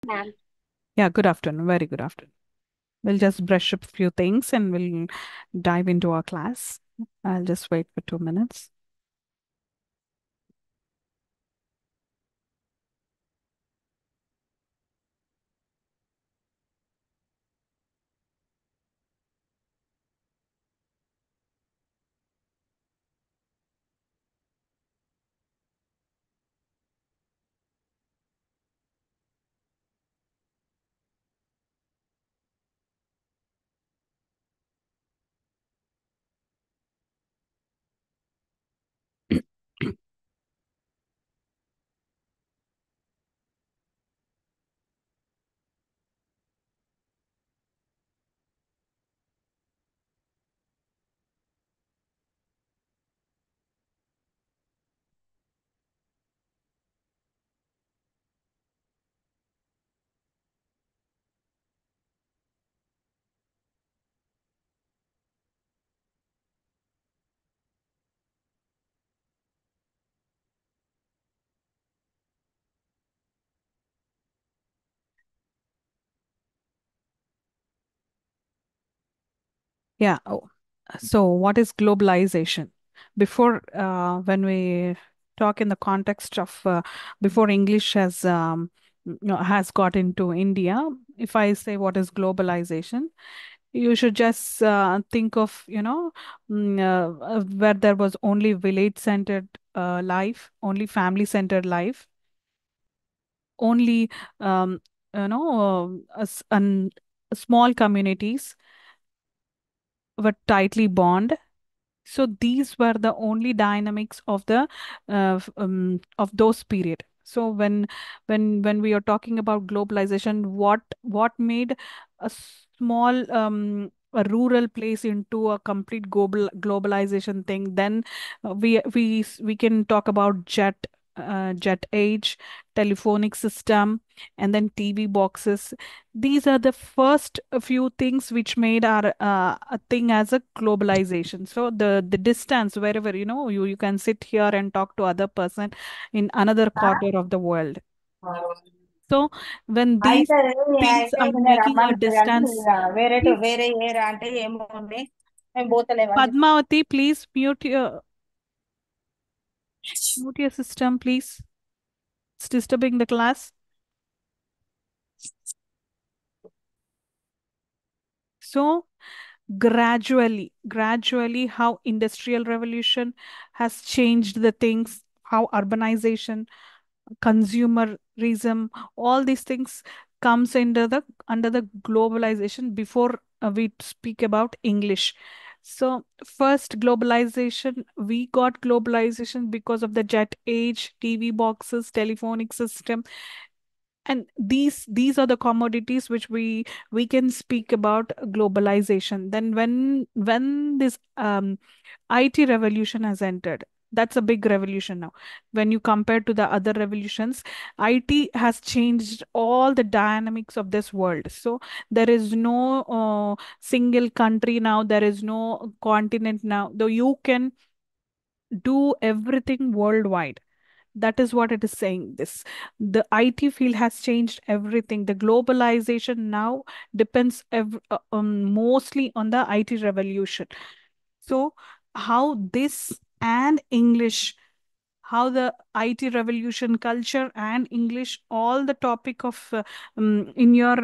ma'am. Yeah, good afternoon. Very good afternoon. We'll just brush up a few things and we'll dive into our class. I'll just wait for 2 minutes. Yeah. So what is globalization? Before, when we talk in the context of before English has got into India, if I say what is globalization, you should just think of, where there was only village-centered life, only family-centered life, only um, small communities were tightly bond. So these were the only dynamics of the of those period. So when we are talking about globalization, what made a small a rural place into a complete globalization thing? Then we can talk about jet age, telephonic system, and then TV boxes. These are the first few things which made our a thing as a globalization. So the distance, wherever you can sit here and talk to other person in another corner of the world. So when these అయితే things అయితే are నిన్న making a రమ్మన్నారు కానీ distance, please, వేరే ఏరా అంటే ఏమో ఉన్నాయి మేము పోతలేమని చెప్పి Padmavati, please mute your system, please. It's disturbing the class. So gradually how industrial revolution has changed the things, how urbanization, consumerism, all these things comes under the globalization. Before we speak about English, so first globalization, we got globalization because of the jet age, TV boxes, telephonic system, and these are the commodities which we can speak about globalization. Then when this IT revolution has entered, that's a big revolution now. When you compare to the other revolutions, IT has changed all the dynamics of this world. So there is no single country now, there is no continent now, though you can do everything worldwide. That is what it is saying. This The IT field has changed everything. The globalization now depends mostly on the IT revolution. So how this and English, how the IT revolution culture and English, all the topic of in your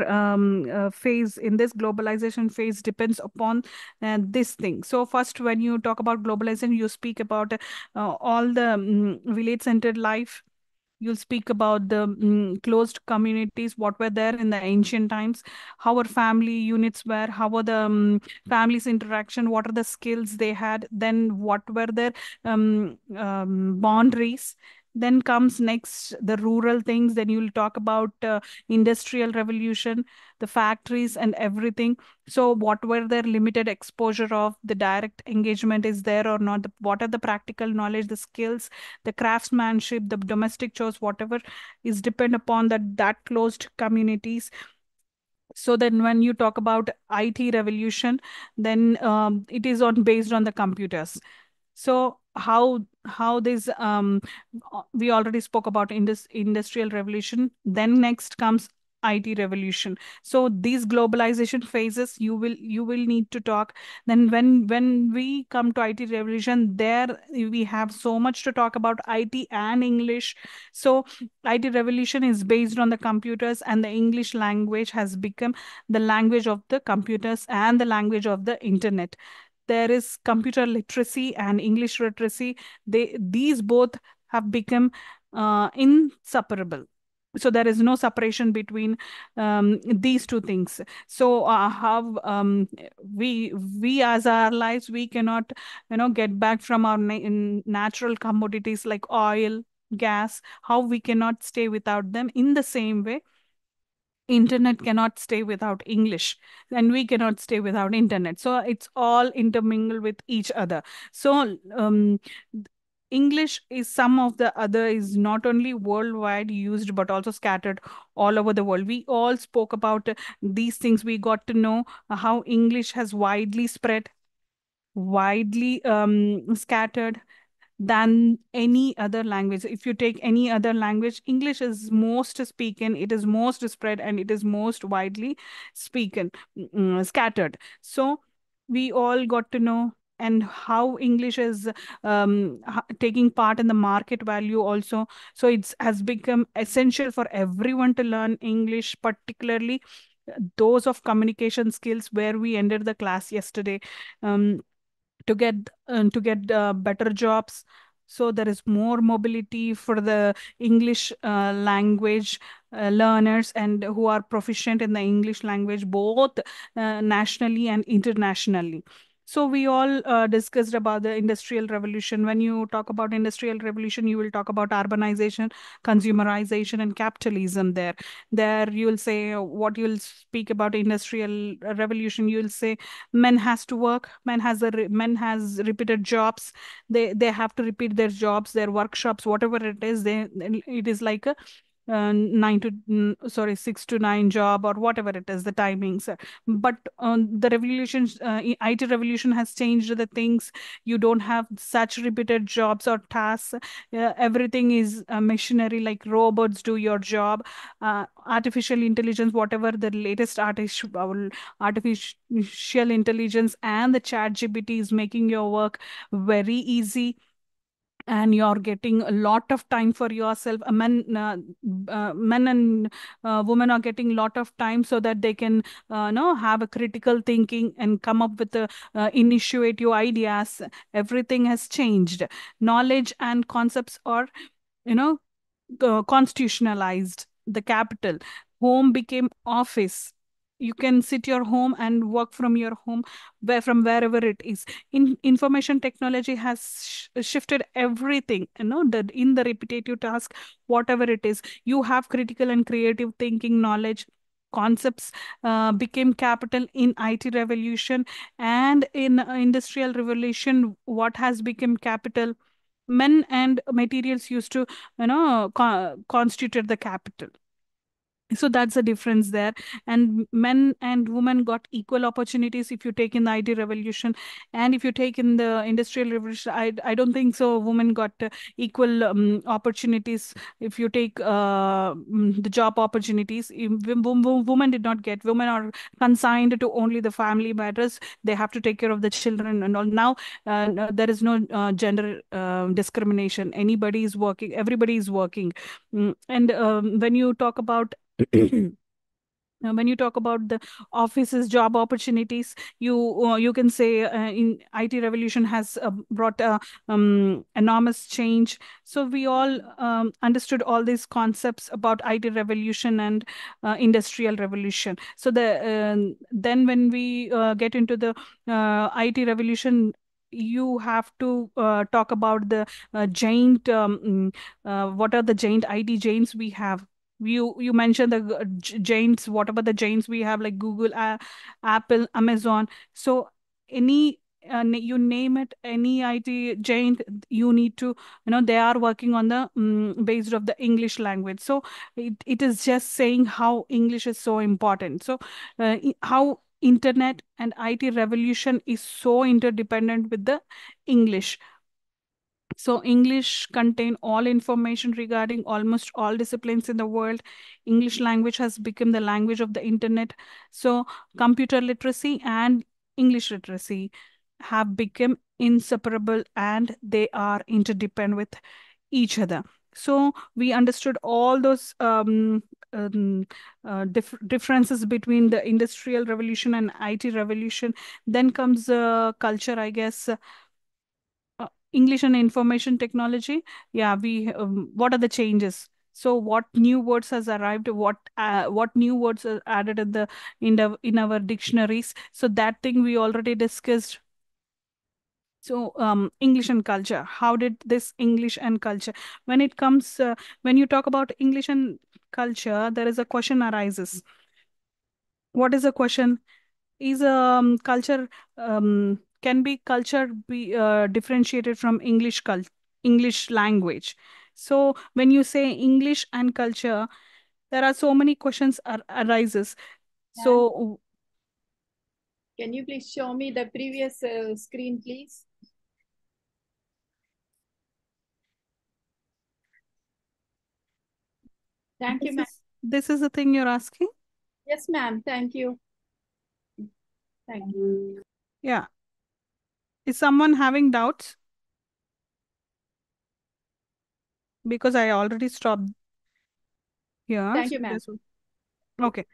phase, in this globalization phase, depends upon this thing. So first, when you talk about globalization, you speak about all the village centered life. You'll speak about the closed communities, what were there in the ancient times, how our family units were, how were the families' interaction, what are the skills they had, then what were their boundaries. Then comes next the rural things. Then you'll talk about industrial revolution, the factories and everything. So what were their limited exposure of the direct engagement is there or not? What are the practical knowledge, the skills, the craftsmanship, the domestic chores, whatever is depend upon that closed communities. So then when you talk about IT revolution, then it is on based on the computers. So how this we already spoke about industrial revolution. Then next comes IT revolution. So these globalization phases, you will need to talk. Then when we come to IT revolution, there we have so much to talk about IT and English. So IT revolution is based on the computers, and the English language has become the language of the computers and the language of the internet. There is computer literacy and English literacy. These both have become inseparable. So there is no separation between these two things. So how we as our lives, we cannot get back from our natural commodities like oil, gas. How we cannot stay without them. In the same way, internet cannot stay without English, and we cannot stay without internet. So it's all intermingled with each other. So English is some of the other, is not only worldwide used but also scattered all over the world. We all spoke about these things. We got to know how English has widely spread, widely scattered than any other language. If you take any other language, English is most spoken, it is most spread, and it is most widely spoken, scattered. So we all got to know, and how English is taking part in the market value also. So it's has become essential for everyone to learn English, particularly those of communication skills, where we ended the class yesterday. To get better jobs. So there is more mobility for the English language learners, and who are proficient in the English language, both nationally and internationally. So we all discussed about the industrial revolution. When you talk about industrial revolution, you will talk about urbanization, consumerization, and capitalism. There you will say, what you'll speak about industrial revolution, you will say men has to work, men has repeated jobs. They have to repeat their jobs, their workshops, whatever it is. It is like a 6 to 9 job, or whatever it is, the timings. But the revolution, IT revolution has changed the things. You don't have such repeated jobs or tasks. Everything is machinery, like robots do your job. Artificial intelligence, whatever the latest artificial intelligence and the chat GPT is making your work very easy, and you're getting a lot of time for yourself. Men and women are getting a lot of time, so that they can have a critical thinking and come up with initiative ideas. Everything has changed. Knowledge and concepts are you know constitutionalized. The capital, home became office. You can sit your home and work from your home, from wherever it is. Information technology has shifted everything. In the repetitive task, whatever it is, you have critical and creative thinking, knowledge, concepts became capital in IT revolution. And in industrial revolution, what has become capital? Men and materials used to constitute the capital. So that's the difference there. And men and women got equal opportunities, if you take in the IT revolution. And if you take in the industrial revolution, I don't think so women got equal opportunities. If you take the job opportunities, women did not get. Women are consigned to only the family matters. They have to take care of the children and all. Now no, there is no gender discrimination. Anybody is working, everybody is working. And when you talk about when you talk about the offices job opportunities, you can say in IT revolution has brought enormous change. So we all understood all these concepts about IT revolution and industrial revolution. So then when we get into the IT revolution, you have to talk about the giant what are the giant IT giants we have. You mentioned the giants, whatever the giants we have, like Google, Apple, Amazon. So any you name it, any IT giant, you need to they are working on the based of the English language. So it is just saying how English is so important. So how internet and IT revolution is so interdependent with the English. So English contain all information regarding almost all disciplines in the world. English language has become the language of the internet. So computer literacy and English literacy have become inseparable, and they are interdependent with each other. So we understood all those um, differences between the industrial revolution and IT revolution. Then comes culture, I guess. English and information technology. Yeah, we what are the changes? So what new words has arrived? What new words are added in our dictionaries? So that thing we already discussed. So English and culture. How did this English and culture? When it comes, when you talk about English and culture, there is a question arises. What is the question? Is culture can be culture be differentiated from English language? So when you say English and culture, there are so many questions arises. Ma'am, So can you please show me the previous screen, please? Thank you, ma'am. this is the thing you're asking. Yes, ma'am. Thank you. Thank you. Yeah, is someone having doubts? Because I already stopped here. Thank So you, ma'am. okay.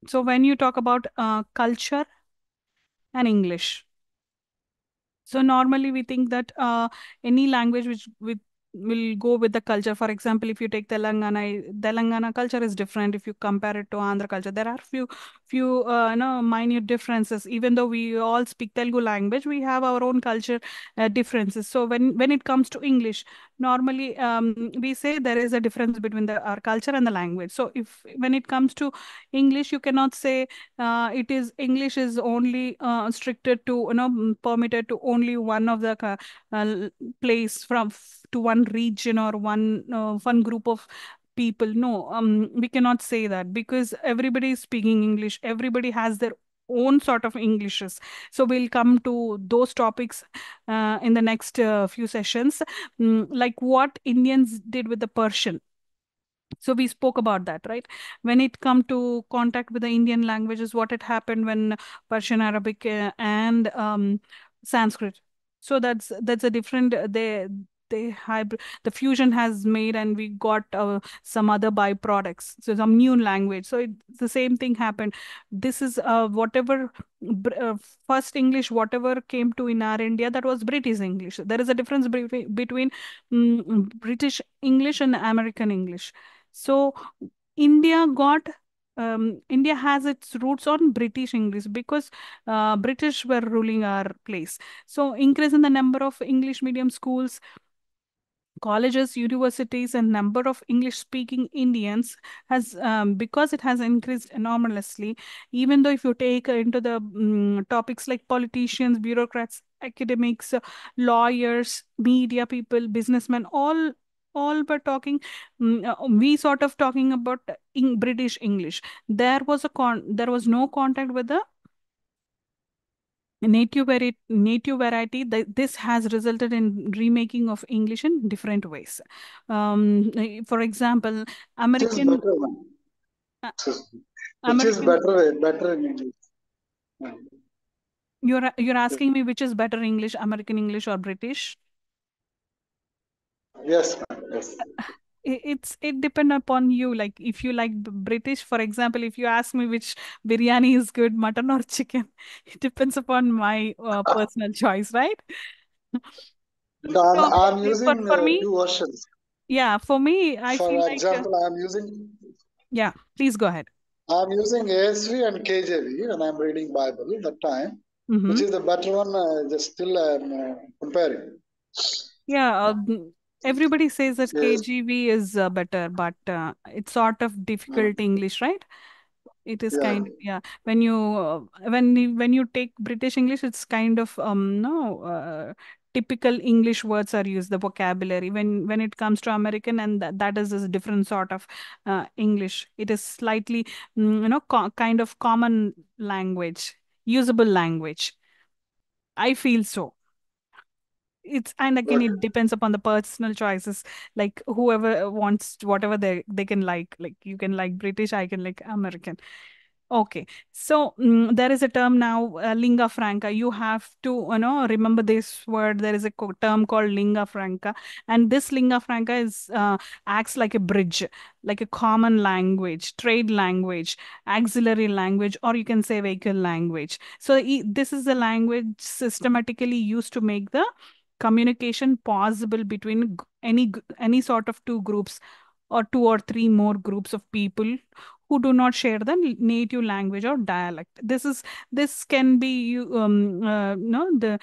So when you talk about culture and English, so normally we think that any language which with will go with the culture. For example, if you take Telangana culture is different if you compare it to Andhra culture. There are few minute differences. Even though we all speak Telugu language, we have our own culture differences. So when it comes to English, normally we say there is a difference between our culture and the language. So if when it comes to English, you cannot say it is English is only stricted to permitted to only one of the place to one region or one group of people. No, we cannot say that because everybody is speaking English. Everybody has their own sort of Englishes. So we'll come to those topics in the next few sessions, like what Indians did with the Persian. So we spoke about that, right? When it come to contact with the Indian languages, what had happened when Persian, Arabic, and Sanskrit. So that's a different. They hybrid, the fusion has made, and we got some other byproducts, so some new language. So the same thing happened. This is whatever br- uh, first English, whatever came to in our India, that was British English. There is a difference between British English and American English. So India has its roots on British English because British were ruling our place. So increase in the number of English medium schools, colleges, universities, and number of English speaking Indians has because it has increased enormously. Even though if you take into the topics like politicians, bureaucrats, academics, lawyers, media people, businessmen, all were talking. We sort of talking about British English. There was no contact with the native variety. This has resulted in remaking of English in different ways. For example, Which is American better one? uh, Which is American. better in English? You're asking me which is better, English, American English, or British? Yes, ma'am. Yes. It depend upon you. Like if you like British, for example, if you ask me which biryani is good, mutton or chicken, it depends upon my personal choice, right? And I'm, So I'm using for me, two versions. yeah, for me, I feel For like example, yeah. Please go ahead. I'm using ASV and KJV when I'm reading Bible that time. Which Mm-hmm. is the better one? Just still I'm comparing. Yeah, everybody says that Yes. KGV is better, but it's sort of difficult English, right? It is Yeah. kind of, yeah. When you take British English, it's kind of no typical English words are used, the vocabulary. When it comes to American, and that is a different sort of English. It is slightly kind of common language, usable language. I feel so. It's, and again, it depends upon the personal choices. Like whoever wants whatever they can like you can like British, I can like American. Okay, so there is a term now, lingua franca. You have to, remember this word. There is a term called lingua franca, and this lingua franca is acts like a bridge, like a common language, trade language, auxiliary language, or you can say vehicle language. So this is the language systematically used to make the communication possible between any sort of two groups or two or three more groups of people who do not share the native language or dialect. This can be the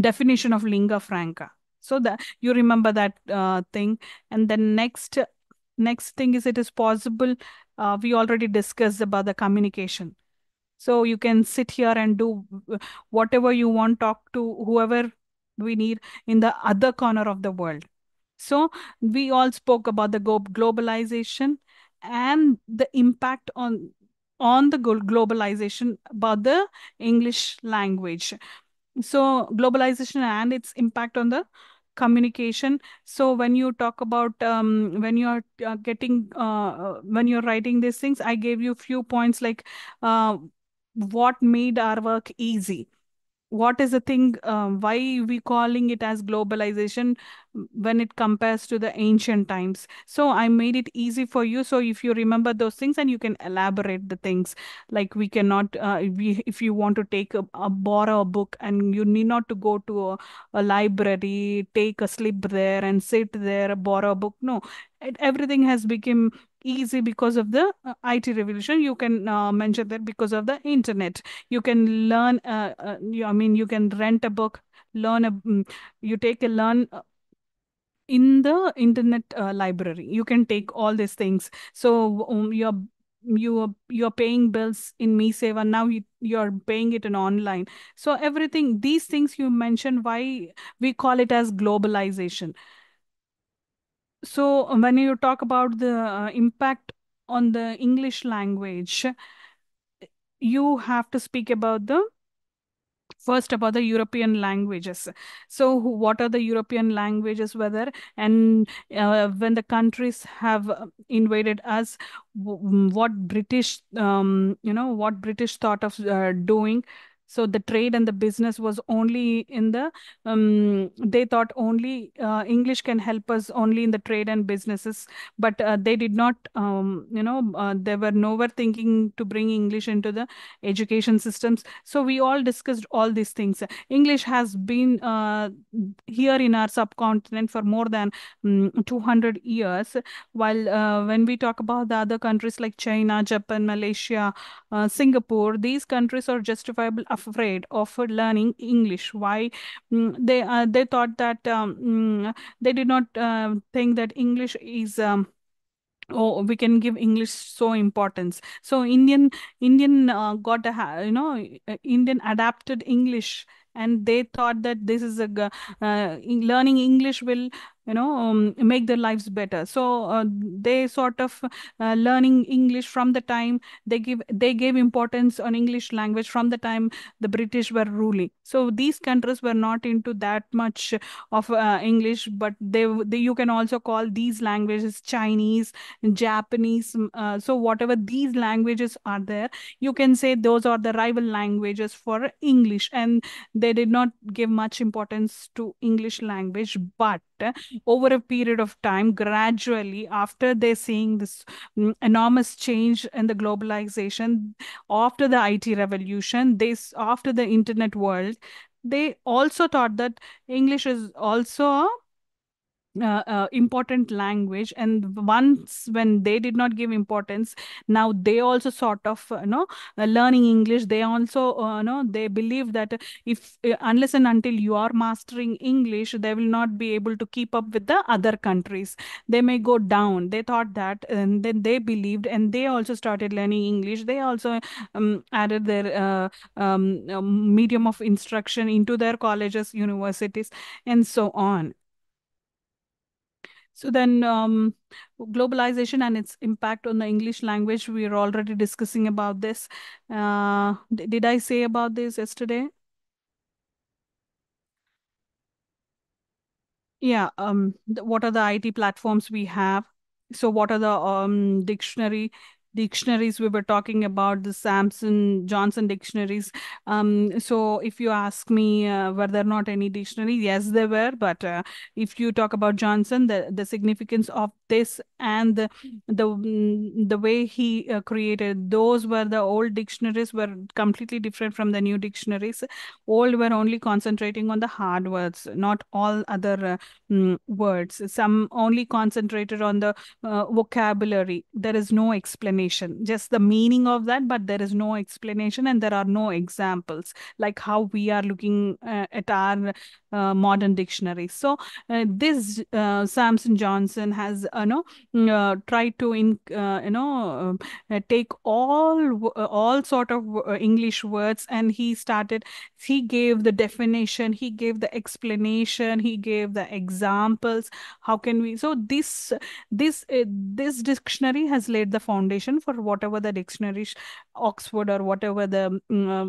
definition of lingua franca. So that you remember that thing. And then next thing is, it is possible. We already discussed about the communication. So you can sit here and do whatever you want, talk to whoever we need in the other corner of the world. So we all spoke about the globalization and the impact on the globalization about the English language. So globalization and its impact on the communication. So when you talk about when you are when you're writing these things, I gave you few points like what made our work easy, what is the thing, why we calling it as globalization when it compares to the ancient times. So I made it easy for you, so if you remember those things, and you can elaborate the things. Like we cannot if you want to take borrow a book, and you need not to go to a library, take a slip there and sit there, borrow a book. No, everything has become easy because of the IT revolution. You can mention that because of the internet. You can learn I mean, you can rent a book, learn you take a learn in the internet library. You can take all these things. So you're paying bills in Me Seva. Now you're paying it in online. So everything, these things you mentioned, why we call it as globalization. So when you talk about the impact on the English language, you have to speak about the first about the European languages. So what are the European languages, whether, and when the countries have invaded us, what British what British thought of doing. So the trade and the business was only in the they thought only English can help us only in the trade and businesses, but they did not they were nowhere thinking to bring English into the education systems. So we all discussed all these things. English has been here in our subcontinent for more than 200 years, while when we talk about the other countries like China, Japan, Malaysia, Singapore, these countries are justifiably afraid of learning English. Why? They thought that they did not think that English is oh, we can give English so importance. So Indian got a Indian adapted English, and they thought that this is learning English will make their lives better. So they sort of learning English from the time they gave importance on English language from the time the British were ruling. So these countries were not into that much of English, but they you can also call these languages Chinese, Japanese. So whatever these languages are there, you can say those are the rival languages for English, and they did not give much importance to English language. But over a period of time, gradually, after they seeing this enormous change in the globalization, after the IT revolution, after the internet world, they also thought that English is also a important language. And once when they did not give importance, now they also sort of learning English. They also they believe that if unless and until you are mastering English, they will not be able to keep up with the other countries. They may go down. They thought that, and then they believed, and they also started learning English. They also added their medium of instruction into their colleges, universities, and so on. So then, globalization and its impact on the English language, we are already discussing about this. Did I say about this yesterday? Yeah, what are the IT platforms we have? So what are the dictionaries we were talking about, the Samson Johnson dictionaries? So if you ask me, were there not any dictionary? Yes, there were, but if you talk about Johnson, the significance of this and the way he created, those were the old dictionaries were completely different from the new dictionaries. Old were only concentrating on the hard words, not all other words. Some only concentrated on the vocabulary. There is no explanation, just the meaning of that, but there is no explanation and there are no examples like how we are looking at our modern dictionary. So this Samson Johnson has tried to take all sort of English words, and he gave the definition, he gave the explanation, he gave the examples. How can we, so this dictionary has laid the foundation for whatever the dictionaries, Oxford or whatever the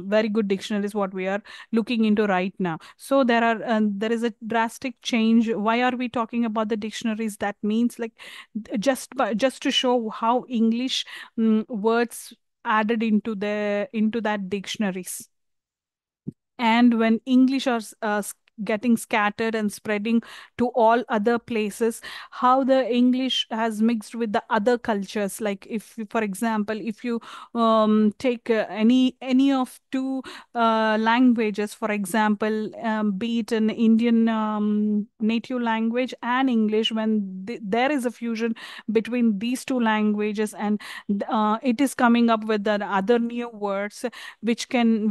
very good dictionaries what we are looking into right now. So there is a drastic change. Why are we talking about the dictionaries? That means like just to show how English words added into that dictionaries. And when English are getting scattered and spreading to all other places, how the English has mixed with the other cultures. Like if for example, if you take any of two languages, for example, be it an Indian native language and English, when there is a fusion between these two languages, and it is coming up with the other new words which can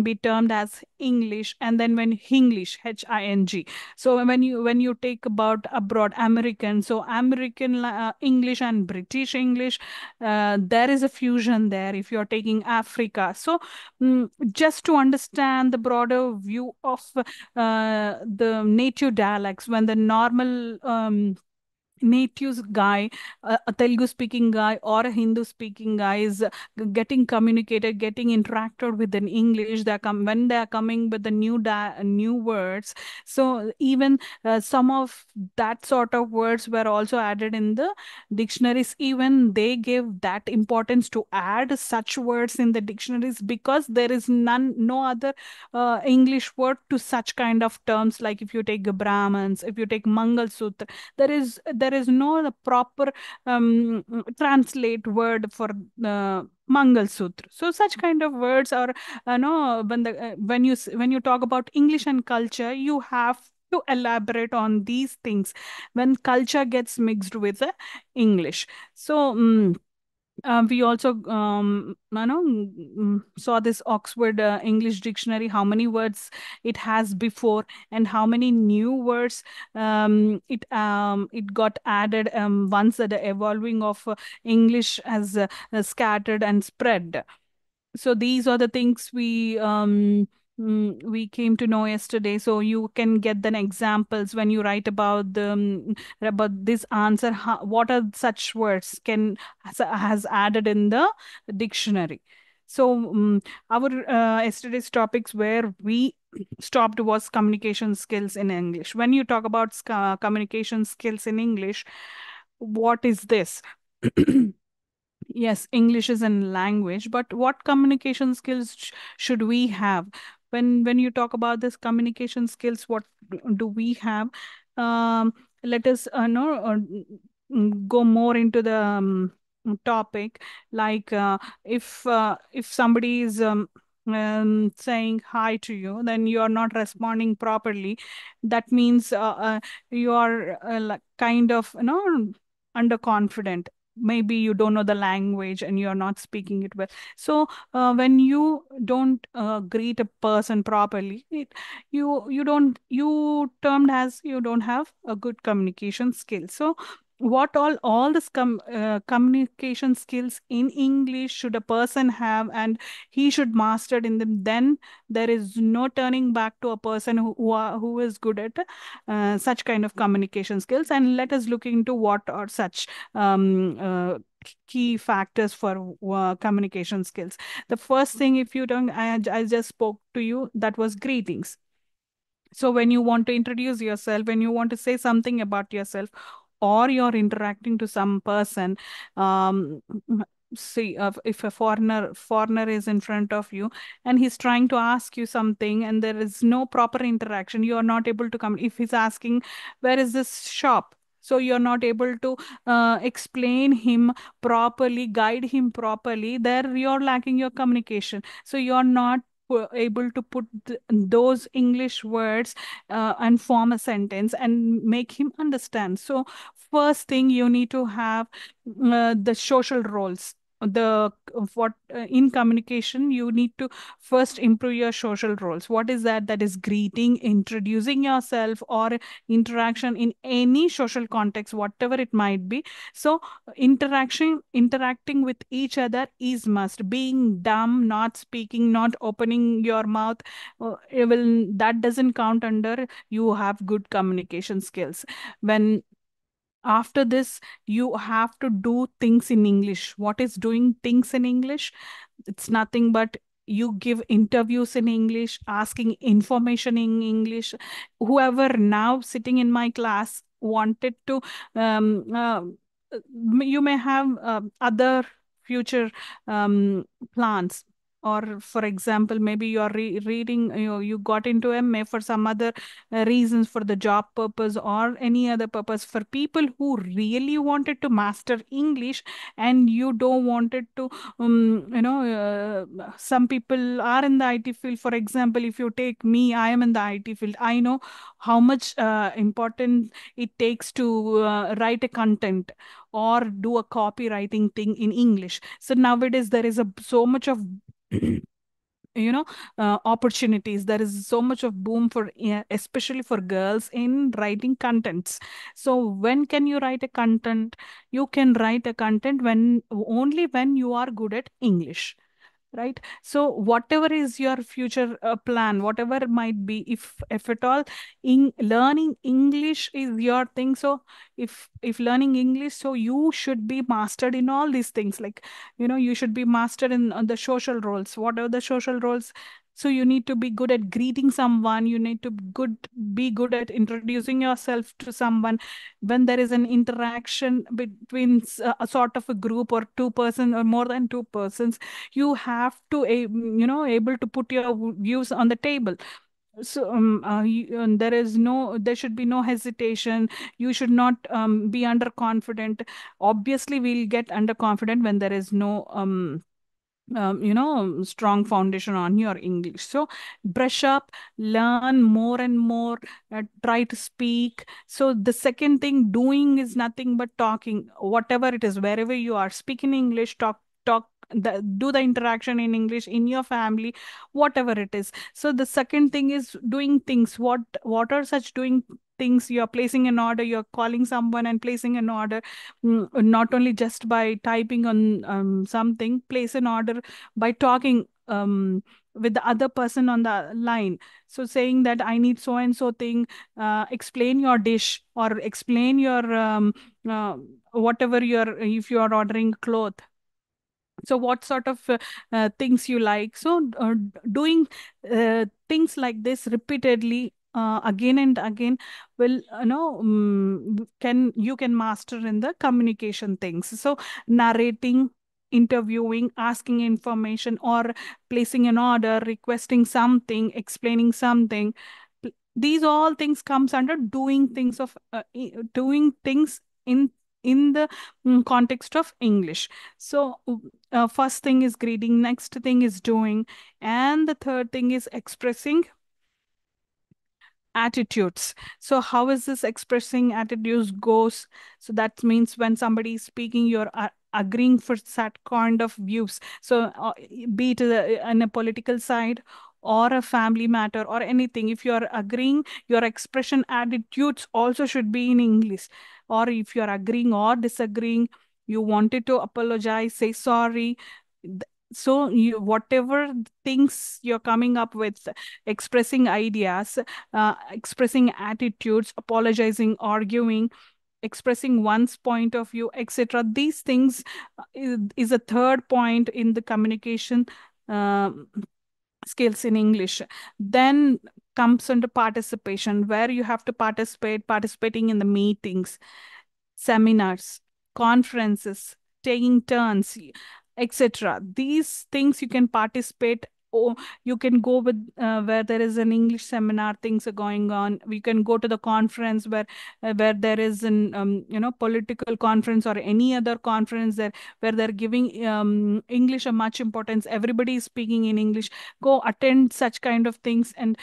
be termed as English. And then when Hinglish, Hing, so when you take about abroad American, so American English and British English, there is a fusion there. If you're taking Africa, so just to understand the broader view of the native dialects, when the normal native guy, a Telugu speaking guy or a Hindu speaking guy is getting communicated, getting interacted with an English, when they are coming with the new words. So even some of that sort of words were also added in the dictionaries. Even they give that importance to add such words in the dictionaries, because there is no other English word to such kind of terms. Like if you take Brahmins, if you take Mangal Sutra, there is no proper translate word for Mangal Sutra. So such kind of words are, no, when you talk about English and culture, you have to elaborate on these things when culture gets mixed with English. So we also saw this Oxford English dictionary, how many words it has before and how many new words it got added once the evolving of English has scattered and spread. So these are the things we came to know yesterday. So you can get the examples when you write about this answer. What are such words has added in the dictionary? So our yesterday's topics where we stopped was communication skills in English. When you talk about communication skills in English, what is this? Yes, English is a language, but what communication skills should we have? When you talk about this communication skills, what do we have? Let us know go more into the topic. Like if somebody is saying hi to you, then you are not responding properly. That means you are like kind of underconfident. Maybe you don't know the language and you're not speaking it well. So when you don't greet a person properly, you termed as you don't have a good communication skill. So what all this communication skills in English should a person have, and he should master in them, then there is no turning back to a person who is good at such kind of communication skills. And let us look into what are such key factors for communication skills. The first thing, if you don't, I just spoke to you, that was greetings. So when you want to introduce yourself, when you want to say something about yourself, or you're interacting to some person, um, see, if a foreigner is in front of you and he's trying to ask you something and there is no proper interaction, you are not able to come. If he's asking, where is this shop? So you're not able to explain him properly, guide him properly. There you're lacking your communication. So you're not able to put those English words and form a sentence and make him understand. So first thing, you need to have the social roles. The what In communication, you need to first improve your social roles. What is that? That is greeting, introducing yourself, or interaction in any social context, whatever it might be. So interacting with each other is must. Being dumb, not speaking, not opening your mouth, it will that doesn't count under you have good communication skills. When after this, you have to do things in English. What is doing things in English? It's nothing but you give interviews in English, asking information in English. Whoever now sitting in my class wanted to, um, uh, you may have other future plans. Or for example, maybe you are reading, you got into MA for some other reasons, for the job purpose or any other purpose. For people who really wanted to master English and you don't wanted to, some people are in the IT field. For example, if you take me, I am in the IT field. I know how much important it takes to write a content or do a copywriting thing in English. So nowadays there is so much of opportunities. There is so much of boom for especially for girls in writing contents. So when can you write a content? You can write a content when only when you are good at English, right? So whatever is your future plan, whatever it might be, if at all in learning English is your thing, so if learning English, so you should be mastered in all these things. Like, you should be mastered in the social roles. What are the social roles? So you need to be good at greeting someone, you need to be good at introducing yourself to someone. When there is an interaction between a sort of a group or two person or more than two persons, you have to able to put your views on the table. So there should be no hesitation. You should not be underconfident. Obviously we'll get underconfident when there is no strong foundation on your English. So brush up, learn more and more, try to speak. So the second thing, doing is nothing but talking. Whatever it is, wherever you are speaking English, talk do the interaction in English in your family, whatever it is. So the second thing is doing things. What are such doing things? You're placing an order, you're calling someone and placing an order. Not only just by typing on something, place an order by talking with the other person on the line. So saying that I need so and so thing, explain your dish, or explain your uh, whatever you're, if you are ordering cloth, so what sort of things you like. So doing things like this repeatedly, again and again, will can you can master in the communication things. So narrating, interviewing, asking information, or placing an order, requesting something, explaining something, these all things comes under doing things of doing things in the context of English. So first thing is greeting, next thing is doing, and the third thing is expressing attitudes. So how is this expressing attitudes goes? So that means when somebody is speaking, you're agreeing for that kind of views. So be it in a political side or a family matter or anything, if you're agreeing, your expression attitudes also should be in English. Or if you're agreeing or disagreeing, you wanted to apologize, say sorry. So you, whatever things you're coming up with, expressing ideas, expressing attitudes, apologizing, arguing, expressing one's point of view, etc. These things is a third point in the communication um skills in English. Then comes under participation, where you have to participating in the meetings, seminars, conferences, taking turns, etc. These things you can participate. Or you can go with where there is an English seminar, things are going on. We can go to the conference where there is an political conference or any other conference there where they're giving English a much importance. Everybody is speaking in English. Go attend such kind of things and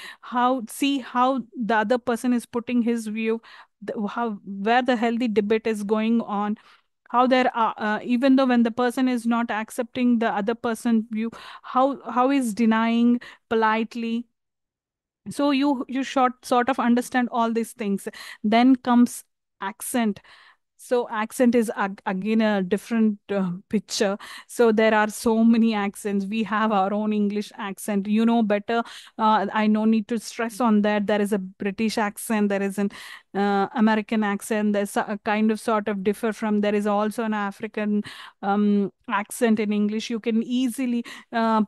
see how the other person is putting his view, how where the healthy debate is going on, how there are even though when the person is not accepting the other person's view, how is denying politely. So you sort of understand all these things. Then comes accent. So accent is again a different picture. So there are so many accents. We have our own English accent, better. I no need to stress on that. There is a British accent, there is an American accent. There's a kind of sort of differ from. There is also an African accent in English. You can easily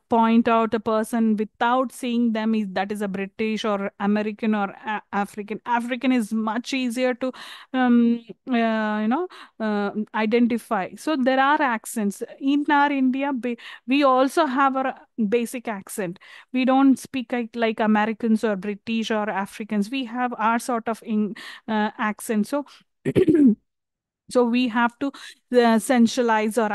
point out a person without seeing them. That is a British or American or African. African is much easier to identify. So there are accents in our India. We also have a basic accent. We don't speak like Americans or British or Africans. We have our sort of accent. So so we have to sensualize our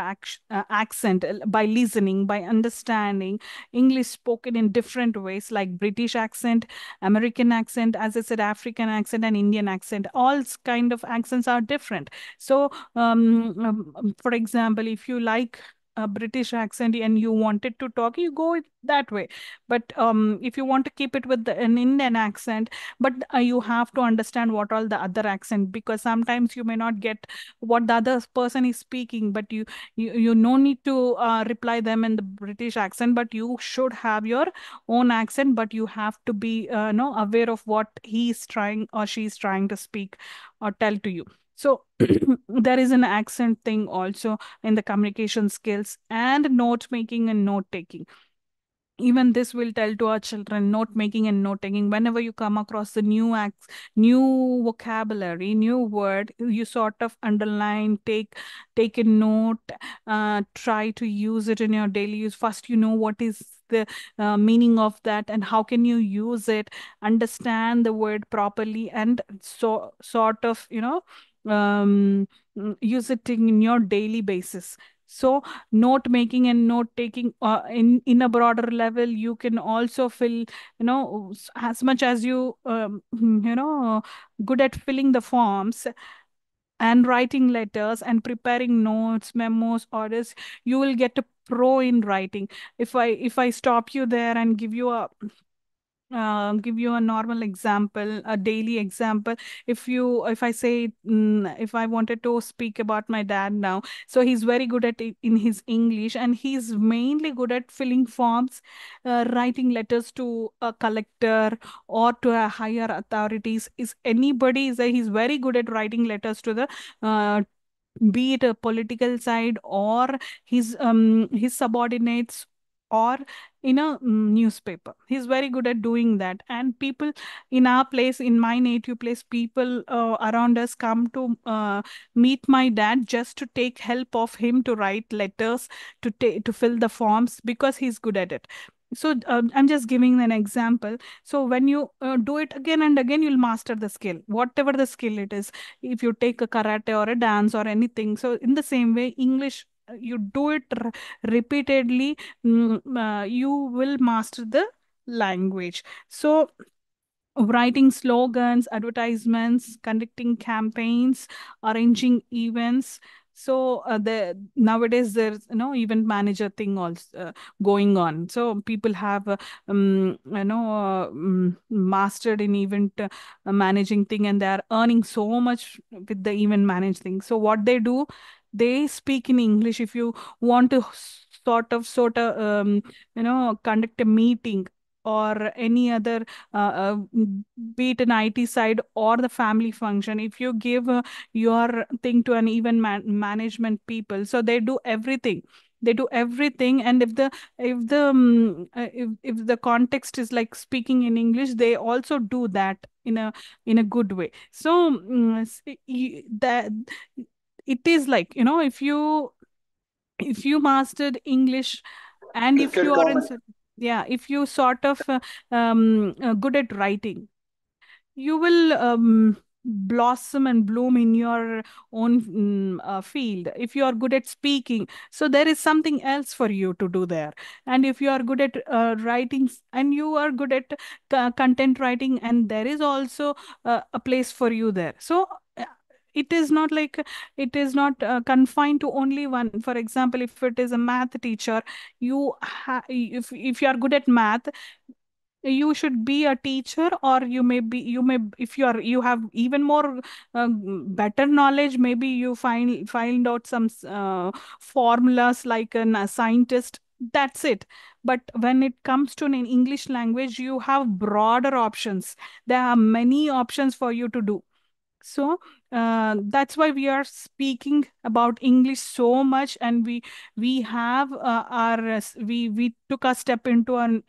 accent by listening, by understanding English spoken in different ways, like British accent, American accent, as I said, African accent, and Indian accent. All kind of accents are different. So for example, if you like a British accent and you wanted to talk, you go that way. But if you want to keep it with an Indian accent, but you have to understand what all the other accent, because sometimes you may not get what the other person is speaking, but you no need to reply them in the British accent, but you should have your own accent, but you have to be aware of what he is trying or she is trying to speak or tell to you. So there is an accent thing also in the communication skills, and note making and note taking. Even this will tell to our children, note making and note taking. Whenever you come across the new vocabulary, new word, you sort of underline, take a note, try to use it in your daily use. First, what is the meaning of that and how can you use it, understand the word properly, and so sort of use it in your daily basis. So note making and note taking, in a broader level, you can also fill, as much as you good at filling the forms and writing letters and preparing notes, memos, orders, you will get a pro in writing. If I stop you there and give you a normal example, a daily example. If I say, if I wanted to speak about my dad now, so he's very good at it in his English, and he's mainly good at filling forms, writing letters to a collector or to a higher authorities. Is anybody is he's very good at writing letters to the be it a political side or his subordinates, or in a newspaper. He's very good at doing that. And people in our place, in my native place, people around us come to meet my dad just to take help of him to write letters, to fill the forms, because he's good at it. So I'm just giving an example. So when you do it again and again, you'll master the skill, whatever the skill it is. If you take a karate or a dance or anything, so in the same way, English, you do it repeatedly, you will master the language. So writing slogans, advertisements, conducting campaigns, arranging events. So the nowadays there's event manager thing also going on. So people have mastered in event managing thing, and they are earning so much with the event manage thing. So what they do, they speak in English. If you want to conduct a meeting or any other be it an IT side or the family function, if you give your thing to an event management people, so they do everything. They do everything. And if the context is like speaking in English, they also do that in a good way. So that it is like, if you mastered English, and if Cricket you are comment. yeah, if you sort of good at writing, you will blossom and bloom in your own field. If you are good at speaking, so there is something else for you to do there. And if you are good at writing, and you are good at content writing, and there is also a place for you there. So it is not like, it is not confined to only one. For example, if it is a math teacher, if you are good at math, you should be a teacher. Or you may, if you have even more better knowledge, maybe you find out some formulas like a scientist. That's it. But when it comes to an English language, you have broader options. There are many options for you to do. So that's why we are speaking about English so much. And we have we took a step into an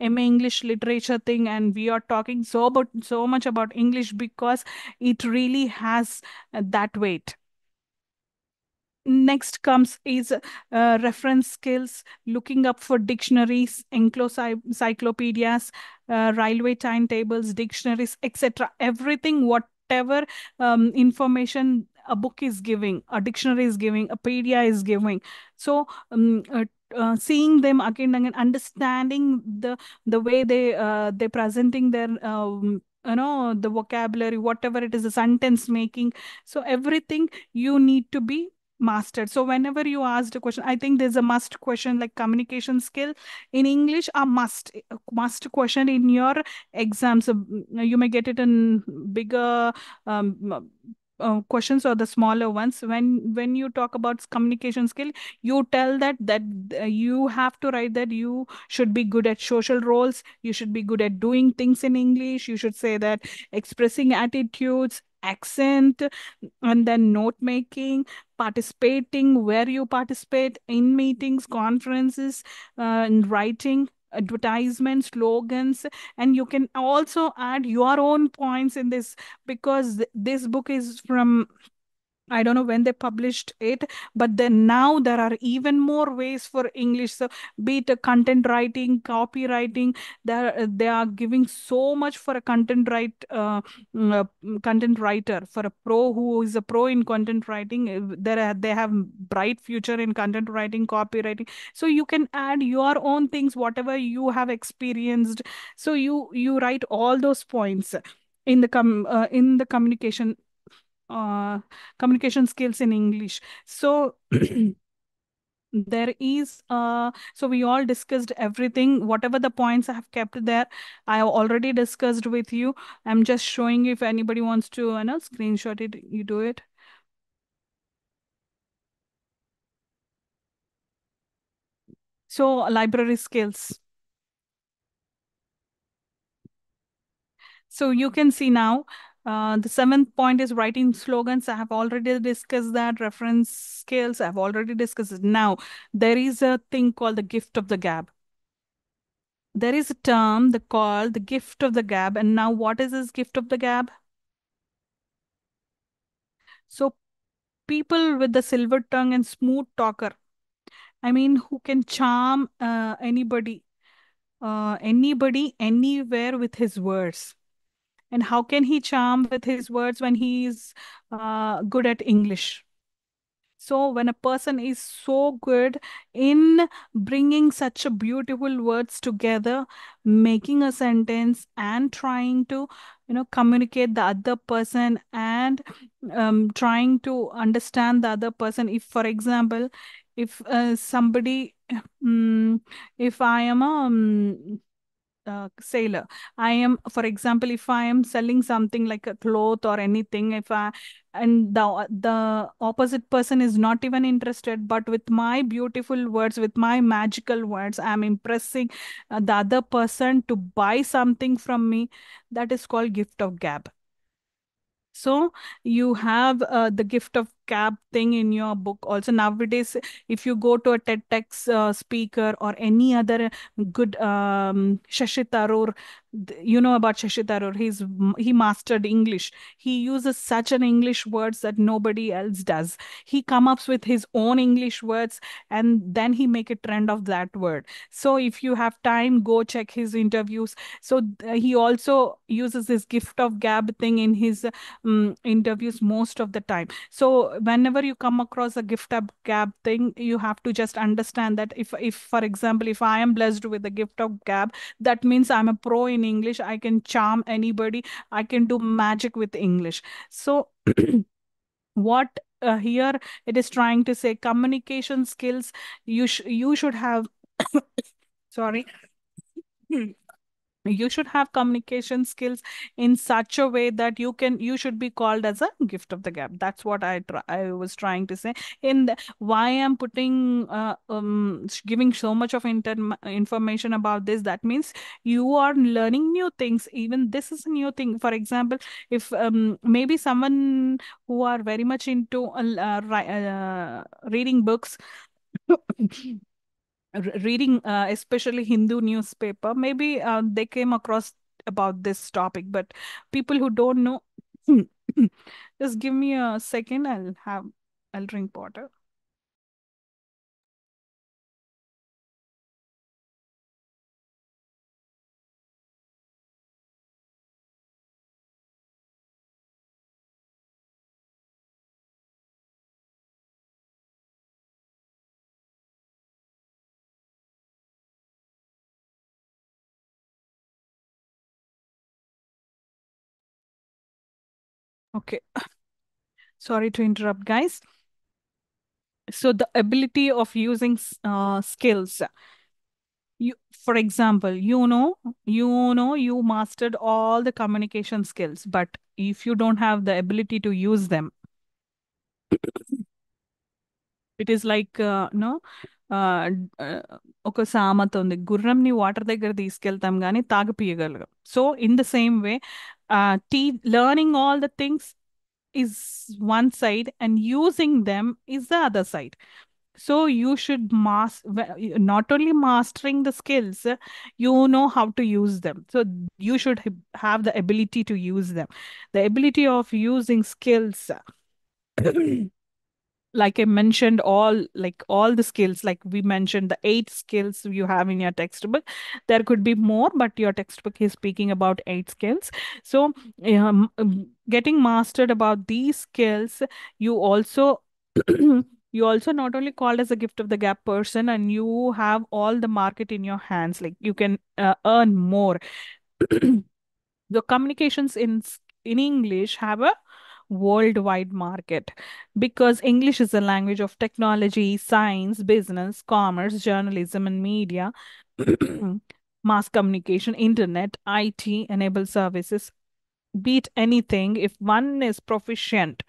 MA English literature thing, and we are talking so much about English because it really has that weight. Next comes is reference skills, looking up for dictionaries, encyclopedias, railway timetables, dictionaries, etc. Everything, whatever information a book is giving, a dictionary is giving, a pedia is giving. So seeing them again and again, understanding the way they presenting their the vocabulary, whatever it is, the sentence making. So everything you need to be mastered. So whenever you asked a question, I think there's a must question like communication skill in English, a must question in your exams. So, you may get it in bigger questions or the smaller ones. When you talk about communication skill, you tell that you have to write that you should be good at social roles, you should be good at doing things in English, you should say that expressing attitudes, accent, and then note making, participating, where you participate in meetings, conferences, in writing, advertisements, slogans. And you can also add your own points in this, because this book is from, I don't know when they published it, but then now there are even more ways for English. So be it a content writing, copywriting, they are giving so much for a content writer, for a pro who is a pro in content writing. They have bright future in content writing, copywriting. So you can add your own things, whatever you have experienced. So you write all those points in the communication skills in English. So there is so we all discussed everything, whatever the points I have kept there, I have already discussed with you. I'm just showing you. If anybody wants to screenshot it, you do it. So library skills. So you can see now, the seventh point is writing slogans. I have already discussed that. Reference skills, I've already discussed it. Now, there is a thing called the gift of the gab. There is a term called the gift of the gab. And now, what is this gift of the gab? So, people with the silver tongue and smooth talker. I mean, who can charm anybody, anywhere with his words. And how can he charm with his words when he's good at English? So when a person is so good in bringing such a beautiful words together, making a sentence and trying to, communicate the other person, and trying to understand the other person. If, for example, if somebody, mm, if I am a sailor, I am, for example, if I am selling something like a cloth or anything, if I and the opposite person is not even interested, but with my beautiful words, with my magical words, I'm impressing the other person to buy something from me. That is called gift of gab. So you have the gift of gap thing in your book. Also nowadays, if you go to a TEDx speaker or any other good Shashi Tharoor, you know about Shashi Tharoor. He mastered English. He uses such an English words that nobody else does. He come up with his own English words, and then he make a trend of that word. So if you have time, go check his interviews. So he also uses this gift of gab thing in his interviews most of the time. So whenever you come across a gift of gab thing, you have to just understand that if for example, if I am blessed with the gift of gab, that means I'm a pro in English. I can charm anybody. I can do magic with English. So what here it is trying to say, communication skills, you should have sorry you should have communication skills in such a way that you should be called as a gift of the gap. That's what I was trying to say. Why I'm putting giving so much of information about this, that means you are learning new things. Even this is a new thing. For example, if maybe someone who are very much into reading books reading especially Hindu newspaper, maybe they came across about this topic, but people who don't know, just give me a second. I'll drink water. Okay, sorry to interrupt, guys. So the ability of using skills. For example, you mastered all the communication skills, but if you don't have the ability to use them, it is like know ఒక సామెత ఉంది, గుర్రంని water దగ్గర తీసుకెళ్తాం కానీ తాగిపియగలగం. So in the same way, the learning all the things is one side and using them is the other side. So you should not only mastering the skills, you know how to use them. So you should have the ability to use them. The ability of using skills like I mentioned, all the skills, like we mentioned, the 8 skills you have in your textbook. There could be more, but your textbook is speaking about 8 skills. So getting mastered about these skills, you also you also not only called as a gift of the gap person, and you have all the market in your hands, like you can earn more. The communications in English have a worldwide market because English is a language of technology, science, business, commerce, journalism, and media, mass communication, internet, IT, enabled services. Beat anything if one is proficient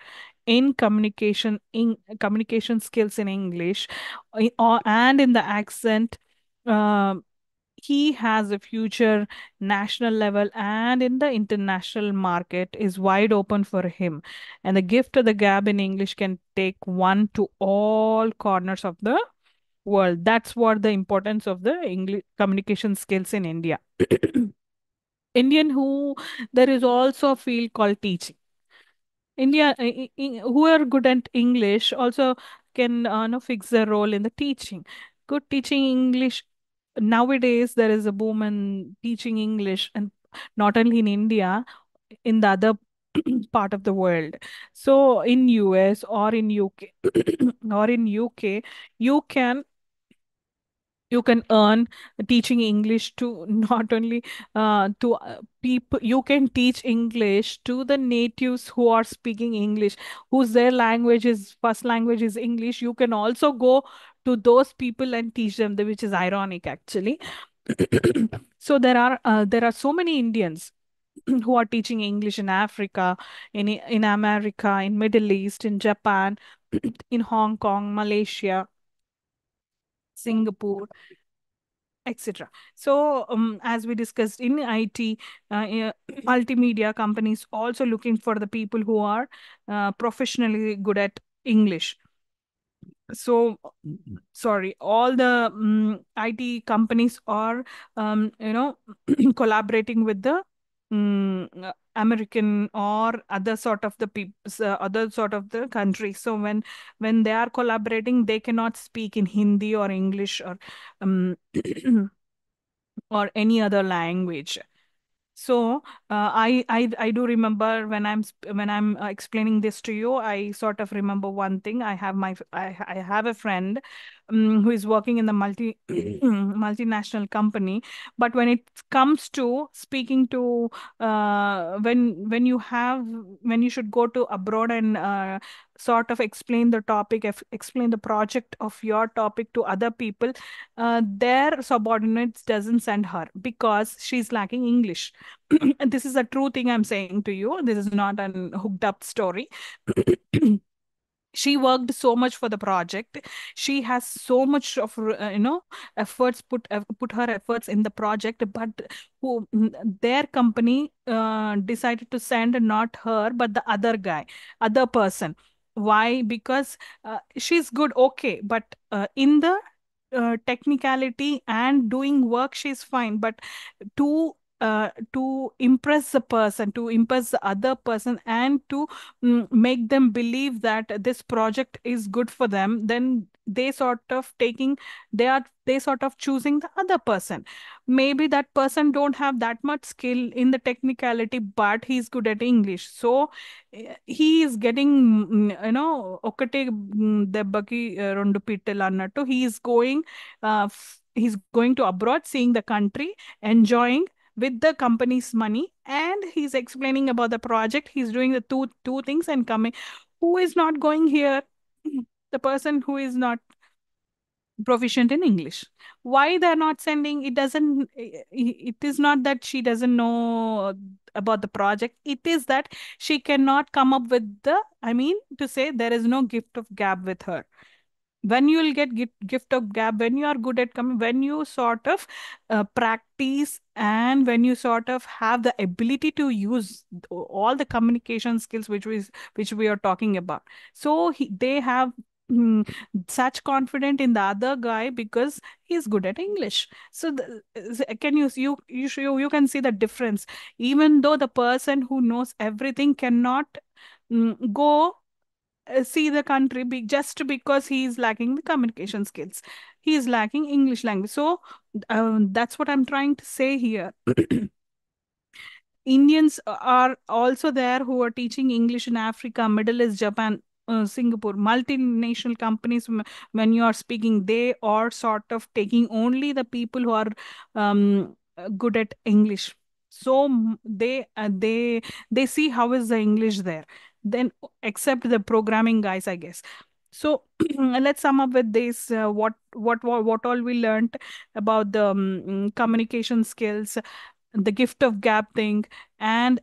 in communication skills in English, and in the accent. um he has a future national level and in the international market is wide open for him, and the gift of the gab in English can take one to all corners of the world. That's what the importance of the English communication skills in India. Indian who There is also a field called teaching. Who are good at English also can fix their role in the teaching. Good teaching English. Nowadays, there is a boom in teaching English, and not only in India, in the other part of the world. So in US or in UK or in UK, you can you can earn teaching English to not only to people. You can teach English to the natives who are speaking English, whose their language is first language is English. You can also go to those people and teach them, which is ironic actually. So there are so many Indians who are teaching English in Africa, in America, in Middle East, in Japan, in Hong Kong, Malaysia, Singapore, etc. So, as we discussed in IT, multimedia companies also looking for the people who are professionally good at English. So sorry, all the IT companies are collaborating with the American or other sort of the people, other sort of the country. So when they are collaborating, they cannot speak in Hindi or English or um, or any other language. So I do remember when I'm explaining this to you, I sort of remember one thing. I have a friend who is working in the multinational company, but when it comes to speaking to when you should go to abroad and sort of explain the topic, explain the project of your topic to other people, their subordinates doesn't send her because she's lacking English. This is a true thing I'm saying to you. This is not an hooked up story. She worked so much for the project. She has so much of efforts, put her efforts in the project, but their company decided to send not her but the other guy, other person. Why? Because she's good, okay, but in the technicality and doing work she's fine, but to impress the person, to impress the other person, and to make them believe that this project is good for them, then they sort of choosing the other person. Maybe that person don't have that much skill in the technicality, but he's good at English. So he is getting ఒకటే దెబ్బకి రెండు పిట్టలు అన్నట్టు. He's going to abroad, seeing the country, enjoying with the company's money, and he's explaining about the project. He's doing the two things and coming. Who is not going here? The person who is not proficient in English. Why they're not sending? It is not that she doesn't know about the project. It is that she cannot come up with to say there is no gift of gab with her. When you will get gift of gab, when you are good at coming, when you sort of practice, and when you sort of have the ability to use all the communication skills which we are talking about. So they have such confident in the other guy because he's good at English. So can you can see the difference. Even though the person who knows everything cannot go see the country just because he is lacking the communication skills, he is lacking English language. So that's what I'm trying to say here. Indians are also there who are teaching English in Africa, Middle East, Japan, Singapore. Multinational companies, when you are speaking, they are sort of taking only the people who are good at English. So they see how is the English there. Then except the programming guys, I guess. So let's sum up with this. What all we learned about the communication skills, the gift of gap thing, and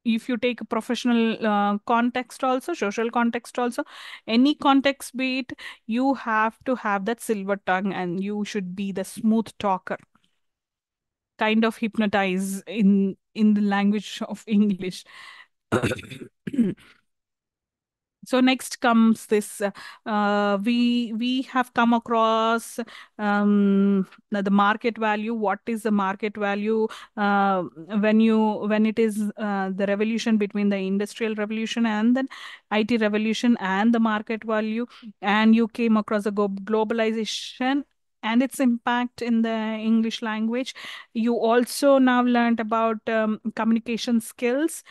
if you take a professional context also, social context also, any context be it, you have to have that silver tongue and you should be the smooth talker, kind of hypnotize in the language of English. So next comes this. We have come across the market value. What is the market value when it is the revolution between the industrial revolution and the IT revolution and the market value, and you came across the globalization and its impact in the English language. You also now learned about communication skills.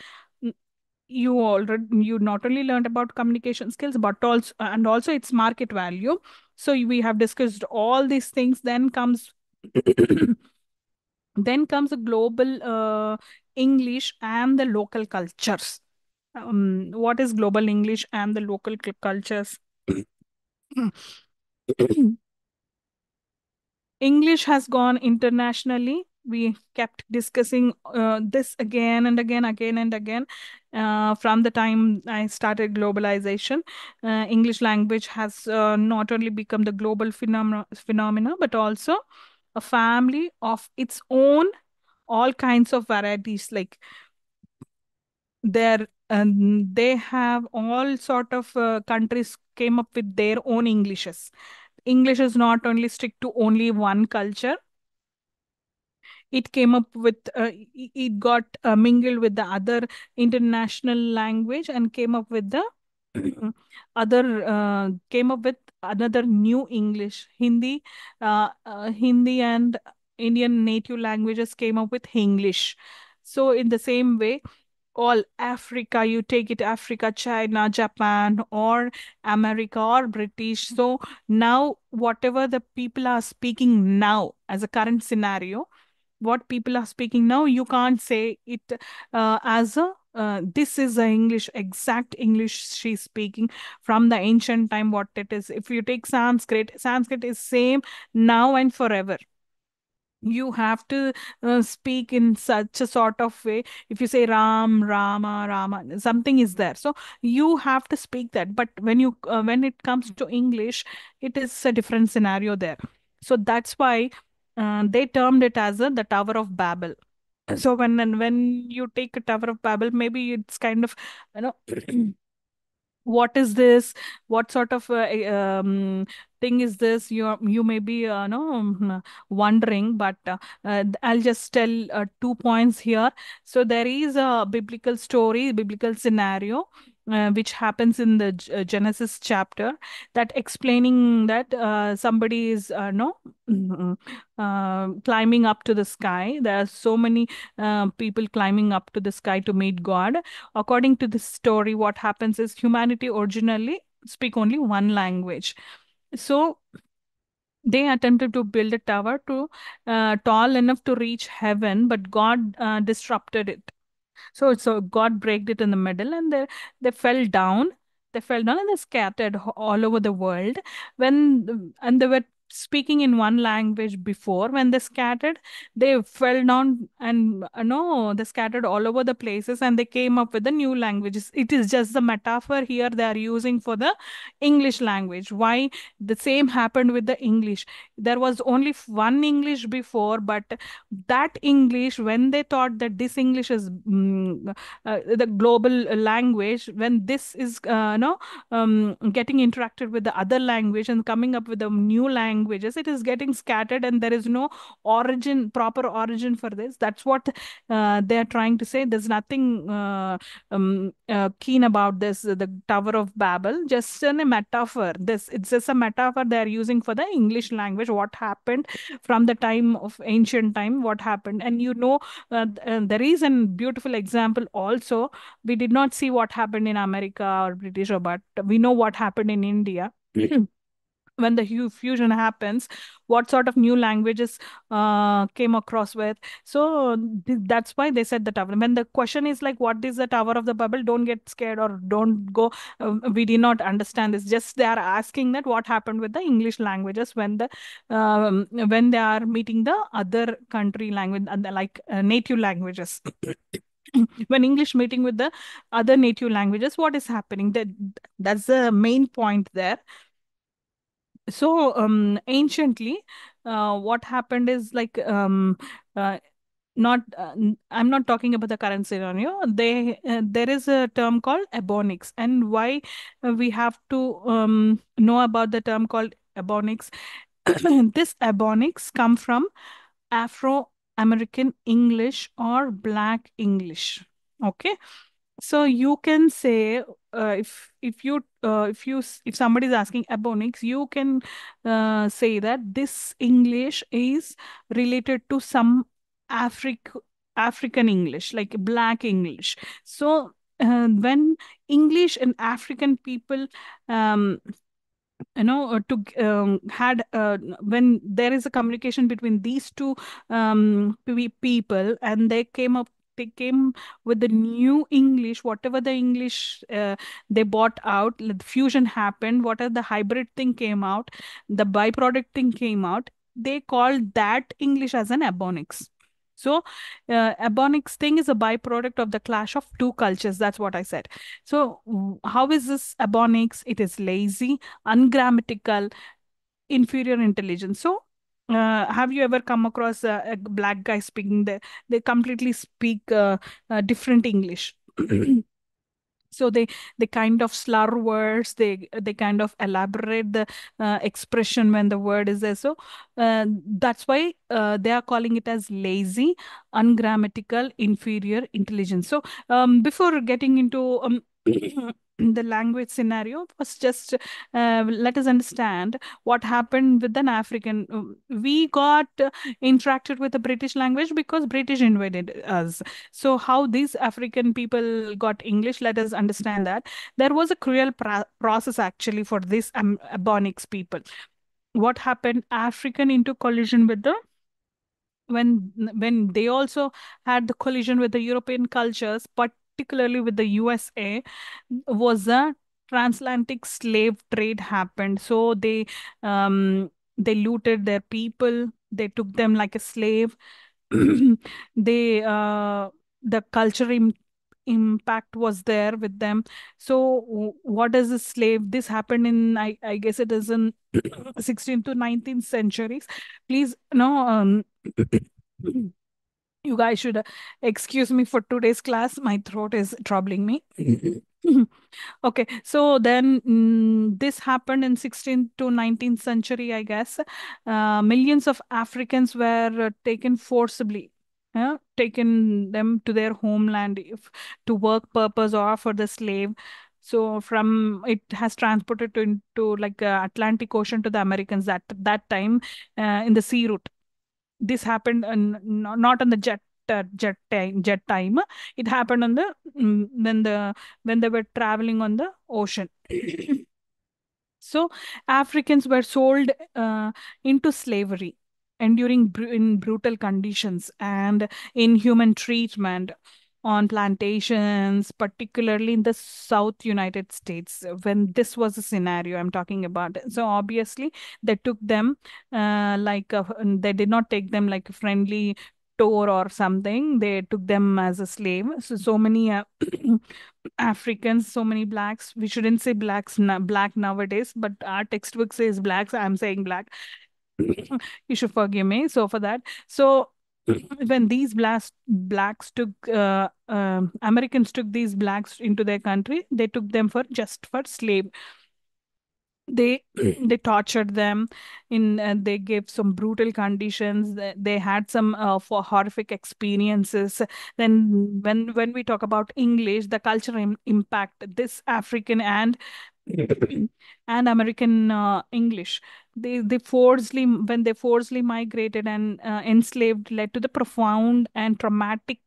You not only learned about communication skills but also its market value. So we have discussed all these things. Then comes the global English and the local cultures. What is global English and the local cultures? English has gone internationally. We kept discussing this again and again, from the time I started globalization. English language has not only become the global phenomena, but also a family of its own, all kinds of varieties. Like there they have all sort of countries came up with their own Englishes. English is not only strict to only one culture. It came up with it got mingled with the other international language and came up with the other came up with another new English. Hindi and Indian native languages came up with English. So in the same way, all Africa, you take it Africa, China, Japan, or America, or British. So now, whatever the people are speaking now as a current scenario, what people are speaking now, you can't say it as a this is the English, exact English she's speaking from the ancient time, what it is. If you take Sanskrit, Sanskrit is same now and forever. You have to speak in such a sort of way. If you say Ram, Rama, Rama, something is there. So you have to speak that. But when it comes to English, it is a different scenario there. So that's why they termed it as the Tower of Babel. So when you take a Tower of Babel, maybe it's kind of, you know, what is this, what sort of thing is this, you may be no wondering, but I'll just tell 2 points here. So there is a biblical story, biblical scenario which happens in the Genesis chapter, that explaining that somebody is no climbing up to the sky. There are so many people climbing up to the sky to meet God. According to this story, what happens is humanity originally speak only one language. So they attempted to build a tower to tall enough to reach heaven, but God disrupted it. So God break it in the middle, and they fell down. They fell down and they scattered all over the world. And they were speaking in one language before. When they scattered, they fell down and no, they scattered all over the places, and they came up with the new languages. It is just the metaphor here they are using for the English language. Why the same happened with the English? There was only one English before, but that English, when they thought that this English is the global language, when this is no getting interacted with the other language and coming up with the new languages, it is getting scattered, and there is no origin, proper origin for this. That's what they are trying to say. There's nothing keen about this, the Tower of Babel, just a metaphor. This, it's just a metaphor they are using for the English language. What happened from the time of ancient time, what happened. And there is a beautiful example also. We did not see what happened in America or British, but we know what happened in India. When the fusion happens, what sort of new languages came across with. So that's why they said the tower. When the question is like, what is the Tower of the Babel, don't get scared or don't go, we did not understand this. Just they are asking that what happened with the English languages when they are meeting the other country language, and like native languages. When English meeting with the other native languages, what is happening? That's the main point there. So anciently, what happened is like not I'm not talking about the current scenario. There is a term called ebonics, and why we have to know about the term called ebonics. This ebonics come from Afro American English or Black English. Okay, so you can say if somebody is asking ebonics, you can say that this English is related to some Afric African English, like Black English. So when English and African people to had when there is a communication between these two people, and they came with the new English, whatever the English they bought out, the fusion happened, whatever the hybrid thing came out, the byproduct thing came out, they called that English as an ebonics. So ebonics thing is a byproduct of the clash of two cultures. That's what I said. So how is this ebonics? It is lazy, ungrammatical, inferior intelligence. So have you ever come across a black guy speaking? They completely speak different English. So they kind of slur words, they kind of elaborate the expression when the word is there. So that's why they are calling it as lazy, ungrammatical, inferior intelligence. So before getting into the language scenario, first just let us understand what happened with an African. We got interacted with the British language because British invaded us. So how these African people got English, let us understand that. There was a cruel process actually for this Ebonics people. What happened? African into collision with the when they also had the collision with the European cultures, particularly with the USA, was a transatlantic slave trade happened. So they looted their people, they took them like a slave. they the cultural impact was there with them. So what is a slave? This happened in I guess it is in 16th to 19th centuries. Please no you guys should excuse me for today's class. My throat is troubling me. Okay, so then this happened in 16th to 19th century, I guess. Millions of Africans were taken forcibly, taken them to their homeland if, to work purpose or for the slave. So from it has transported to into like Atlantic Ocean to the Americans that time in the sea route. This happened not on the jet time. It happened on the when they were traveling on the ocean. So Africans were sold into slavery, enduring in brutal conditions and inhuman treatment on plantations, particularly in the South United States, when this was a scenario I'm talking about. So obviously, they took them they did not take them like a friendly tour or something. They took them as a slave. So many Africans, so many blacks. We shouldn't say black nowadays, but our textbook says blacks. I'm saying black. You should forgive me. So for that, so when these blacks took Americans took these blacks into their country, they took them for just for slave. They tortured them in they gave some brutal conditions. They had some for horrific experiences. Then when we talk about English, the cultural impact, this African and and American English, they forcibly when they forcibly migrated and enslaved, led to the profound and traumatic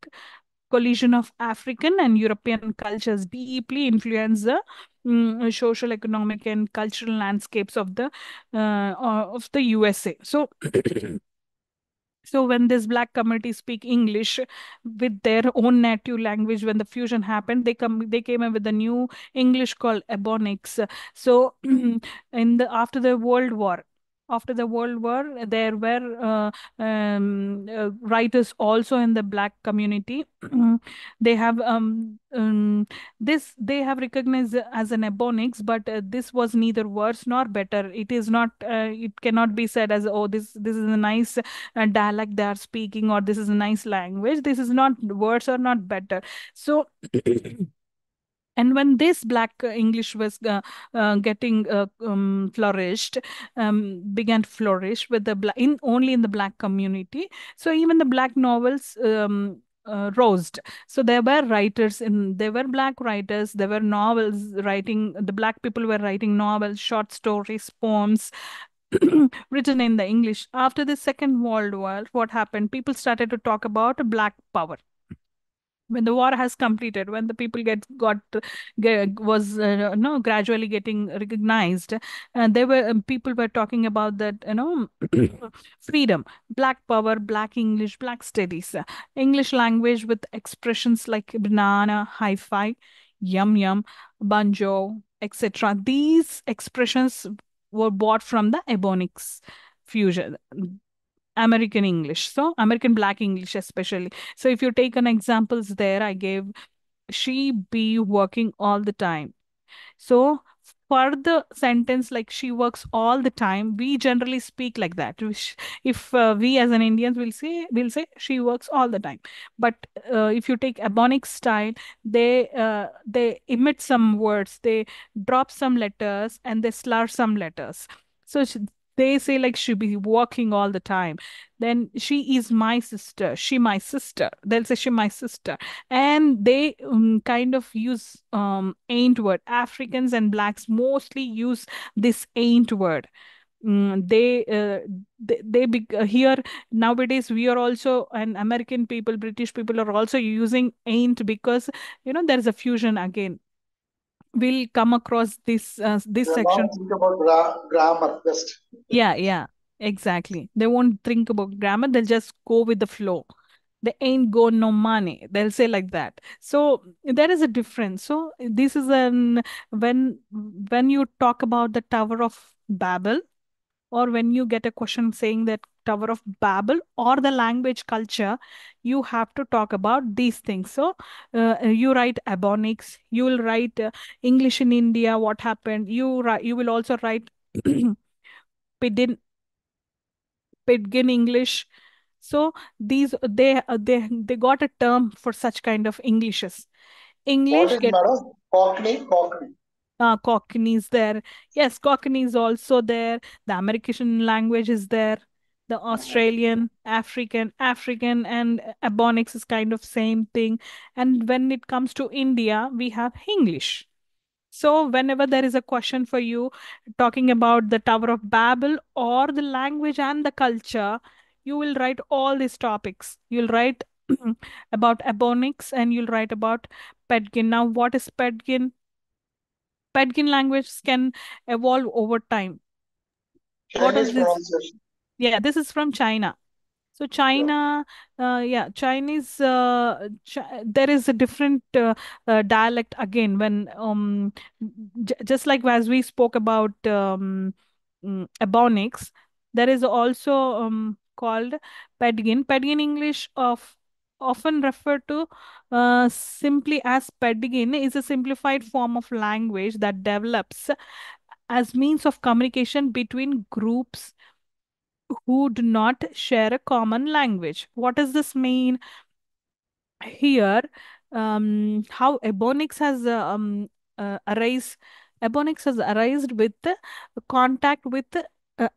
collision of African and European cultures, deeply influence the social, economic, and cultural landscapes of the USA. So so when this black community speak English with their own native language, when the fusion happened, they came up with a new English called Ebonics. So in the after the World War, there were writers also in the black community. They have this they have recognized as an Ebonics, but this was neither worse nor better. It is not. It cannot be said as, oh, this is a nice dialect they are speaking, or this is a nice language. This is not, words are not better. So and when this black English was getting flourished, began to flourish with the black in only in the black community. So even the black novels rose. So there were black writers, there were novels writing, the black people were writing novels, short stories, poems, written in the English. After the Second World War, what happened? People started to talk about black power. When the war has completed, when the people was no gradually getting recognized, and there were people were talking about that, freedom, black power, black English, black studies, English language with expressions like banana, hi-fi, yum yum, banjo, etc. These expressions were bought from the Ebonics fusion, American English. So American Black English especially. So if you take an examples there, I gave she be working all the time. So for the sentence like she works all the time, we generally speak like that. If we as an Indians will say she works all the time. But if you take Ebonic style, they emit some words, they drop some letters, and they slur some letters. So they say like she be walking all the time. Then she is my sister. She my sister. They'll say she my sister, and they kind of use ain't word. Africans and blacks mostly use this ain't word. Here nowadays we are also, and American people, British people are also using ain't, because there is a fusion again. We'll come across this They are not section. think about grammar just. Yeah, yeah, exactly. They won't think about grammar, they'll just go with the flow. They ain't got no money, they'll say like that. So there is a difference. So this is an when you talk about the Tower of Babel, or when you get a question saying that Tower of Babel or the language culture, you have to talk about these things. So you write Ebonics, you will write English in India, what happened. You will also write Pidgin Pidgin English. So these they got a term for such kind of Englishes. What English is get madam? Cockney, Cockney. Cockney is there. Yes, Cockney is also there. The American language is there. The Australian, African, and Ebonics is kind of same thing. And when it comes to India, we have English. So whenever there is a question for you talking about the Tower of Babel or the language and the culture, you will write all these topics. You'll write about Ebonics, and you'll write about Pedgin. Now, what is Pedgin? Pedgin language can evolve over time. What Chinese does this? pronunciation. Yeah, this is from China. So Yeah. China, yeah, Chinese. There is a different dialect again. When just like as we spoke about Ebonics, there is also called Pedgin. Pedgin English of often referred to simply as Pedgin is a simplified form of language that develops as means of communication between groups who do not share a common language. What does this mean? Here, how Ebonics has arise Ebonics has arisen with the contact with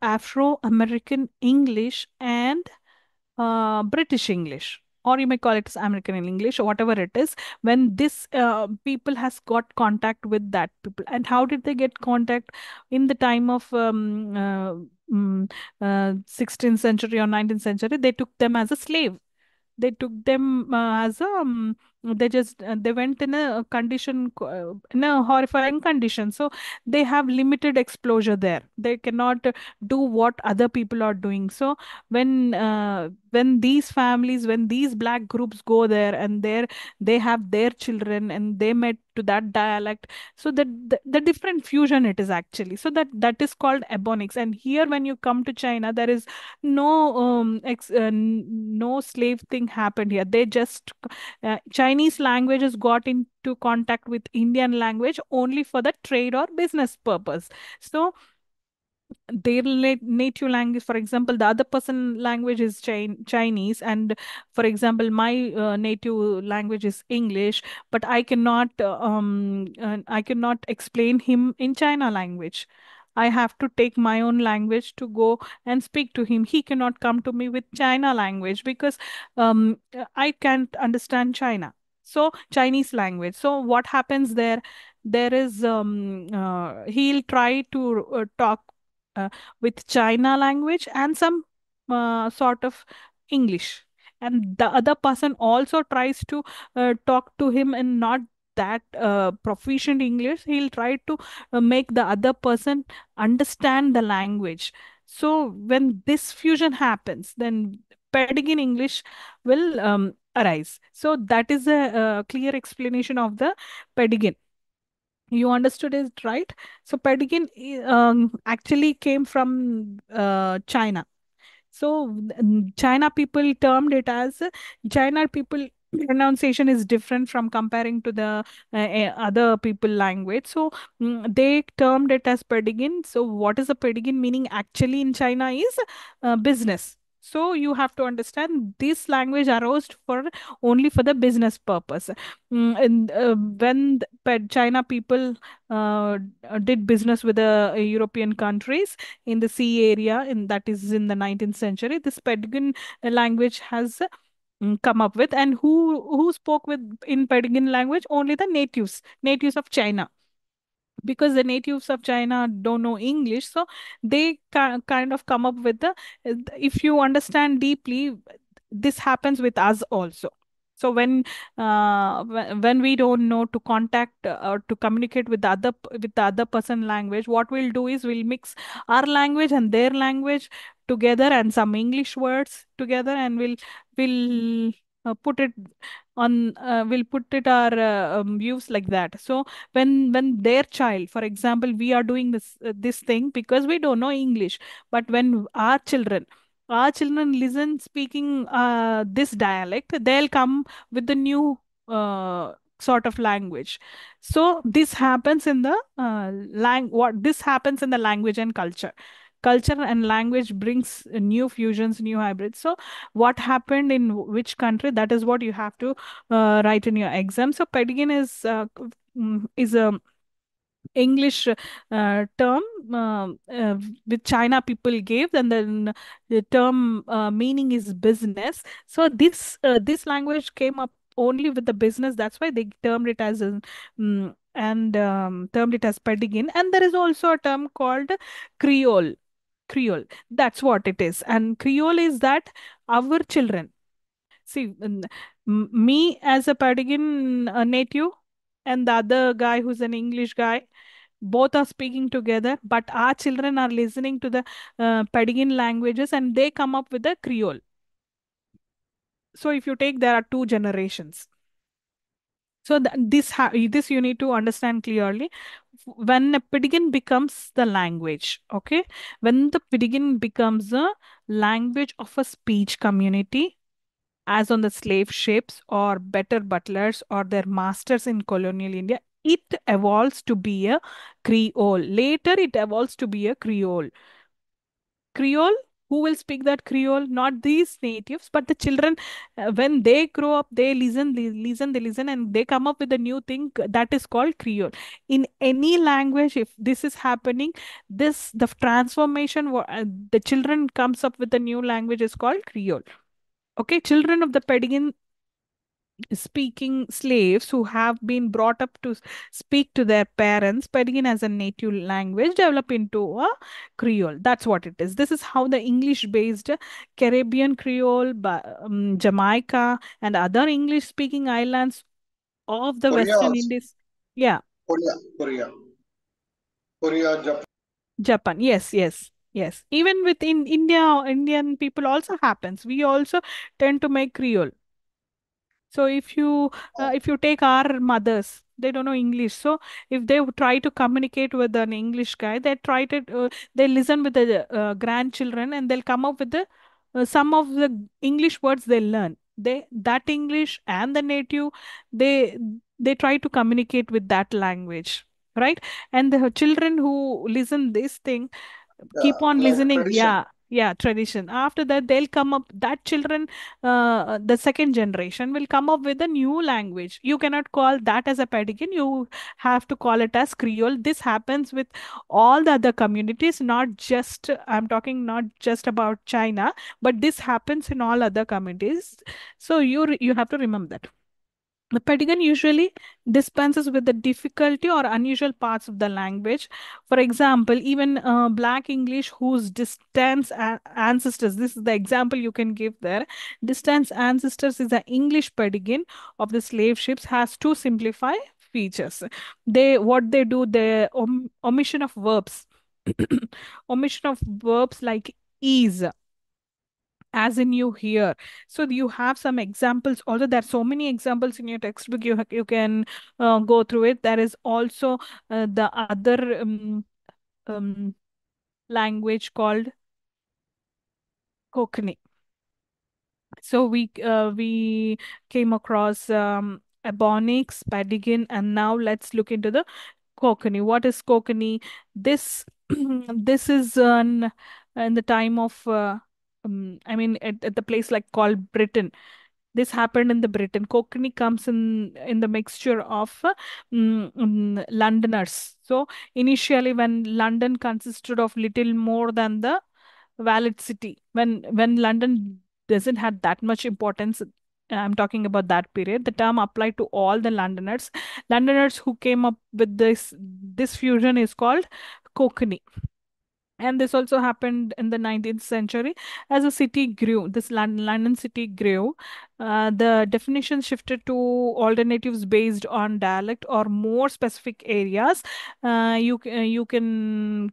Afro-American English and British English, or you may call it as American English, or whatever it is. When this people has got contact with that people, and how did they get contact in the time of 16th century or 19th century? They took them as a slave. They took them as a they just they went in a condition in a horrifying condition. So they have limited exposure there. They cannot do what other people are doing. So when these families, when these black groups go there, and there they have their children, and they met to that dialect. So that the different fusion it is actually. So that is called Ebonics. And here when you come to China, there is no slave thing happened here. They just Chinese languages got into contact with Indian language only for the trade or business purpose. So their native language, for example, the other person language is Chinese, and for example my native language is English, but I cannot explain him in China language. I have to take my own language to go and speak to him. He cannot come to me with China language because I can't understand China. So Chinese language. So what happens there? There is he'll try to talk uh, with China language and some sort of English. And the other person also tries to talk to him in not that proficient English. He'll try to make the other person understand the language. So when this fusion happens, then Pedigree English will arise. So that is a, clear explanation of the Pedigree. You understood it, right? So Pedigree actually came from China. So China people termed it as China people. pronunciation is different from comparing to the other people language. So they termed it as pedigin. So what is a pedigin meaning actually in China is business. So you have to understand this language arose for only for the business purpose. And when China people did business with the European countries in the sea area, in that is in the 19th century, this pedigin language has come up with. And who spoke with in Pedagogian language? Only the natives of China, because the natives of China don't know English. So they kind of come up with the, if you understand deeply, this happens with us also. So when we don't know to contact or to communicate with with the other person language, what we'll do is we'll mix our language and their language together and some English words together, and we'll put it on we'll put it our views like that. So when their child, for example, we are doing this thing because we don't know English, but when our children listen speaking this dialect, they'll come with the new sort of language. So this happens in the what this happens in the language and culture and language brings new fusions, new hybrids. So what happened in which country, that is what you have to write in your exam. So pedigin is a English term which China people gave, and then the term meaning is business. So this language came up only with the business. That's why they termed it as and termed it as pedigin. And there is also a term called Creole. Creole. That's what it is. And Creole is that our children. See, me as a Patagon native and the other guy who's an English guy, both are speaking together, but our children are listening to the Patagon languages and they come up with the Creole. So if you take, there are two generations. So this you need to understand clearly. When a Pidgin becomes the language, okay? When the Pidgin becomes a language of a speech community, as on the slave ships or better butlers or their masters in colonial India, it evolves to be a Creole. Later, it evolves to be a Creole. Creole, who will speak that Creole? Not these natives, but the children. When they grow up, they listen, and they come up with a new thing that is called Creole. In any language, if this is happening, the transformation, the children comes up with a new language is called Creole. Okay, children of the Pedagogian speaking slaves who have been brought up to speak to their parents, Pidgin as a native language, develop into a Creole. That's what it is. This is how the English-based Caribbean Creole, Jamaica, and other English-speaking islands of the Korea Western also. Indies. Yeah, Korea, Japan. Japan. Yes, yes. Yes, even within India, Indian people also happens. We also tend to make Creole. So if you take our mothers, they don't know English. So if they try to communicate with an English guy, they listen with the grandchildren, and they'll come up with the some of the English words they learn. They that English and the native, they they try to communicate with that language, right? And the children who listen this thing Yeah, keep on like listening. tradition. Yeah, tradition. After that, they'll come up, that children, the second generation will come up with a new language. You cannot call that as a Pedican. You have to call it as Creole. This happens with all the other communities, not just, I'm talking not just about China, but this happens in all other communities. So you have to remember that. The Pedigon usually dispenses with the difficulty or unusual parts of the language. For example, even Black English, whose distant ancestors, this is the example you can give there. Distant ancestors is the English Pedigon of the slave ships, has two simplified features. What they do, the omission of verbs, omission of verbs like ease, as in you hear. So you have some examples. Although there are so many examples in your textbook, you can go through it. There is also the other um, language called Konkani. So we came across Ebonics, Padigin, and now let's look into the Konkani. What is Konkani? This this is in the time of I mean at the place like called Britain. This happened in the Britain. Konkani comes in the mixture of Londoners. So initially, when London consisted of little more than the valid city, when London doesn't have that much importance. I'm talking about that period. The term applied to all the Londoners. Londoners who came up with this fusion is called Konkani. And this also happened in the 19th century. As a city grew, this London city grew, the definition shifted to alternatives based on dialect or more specific areas. You can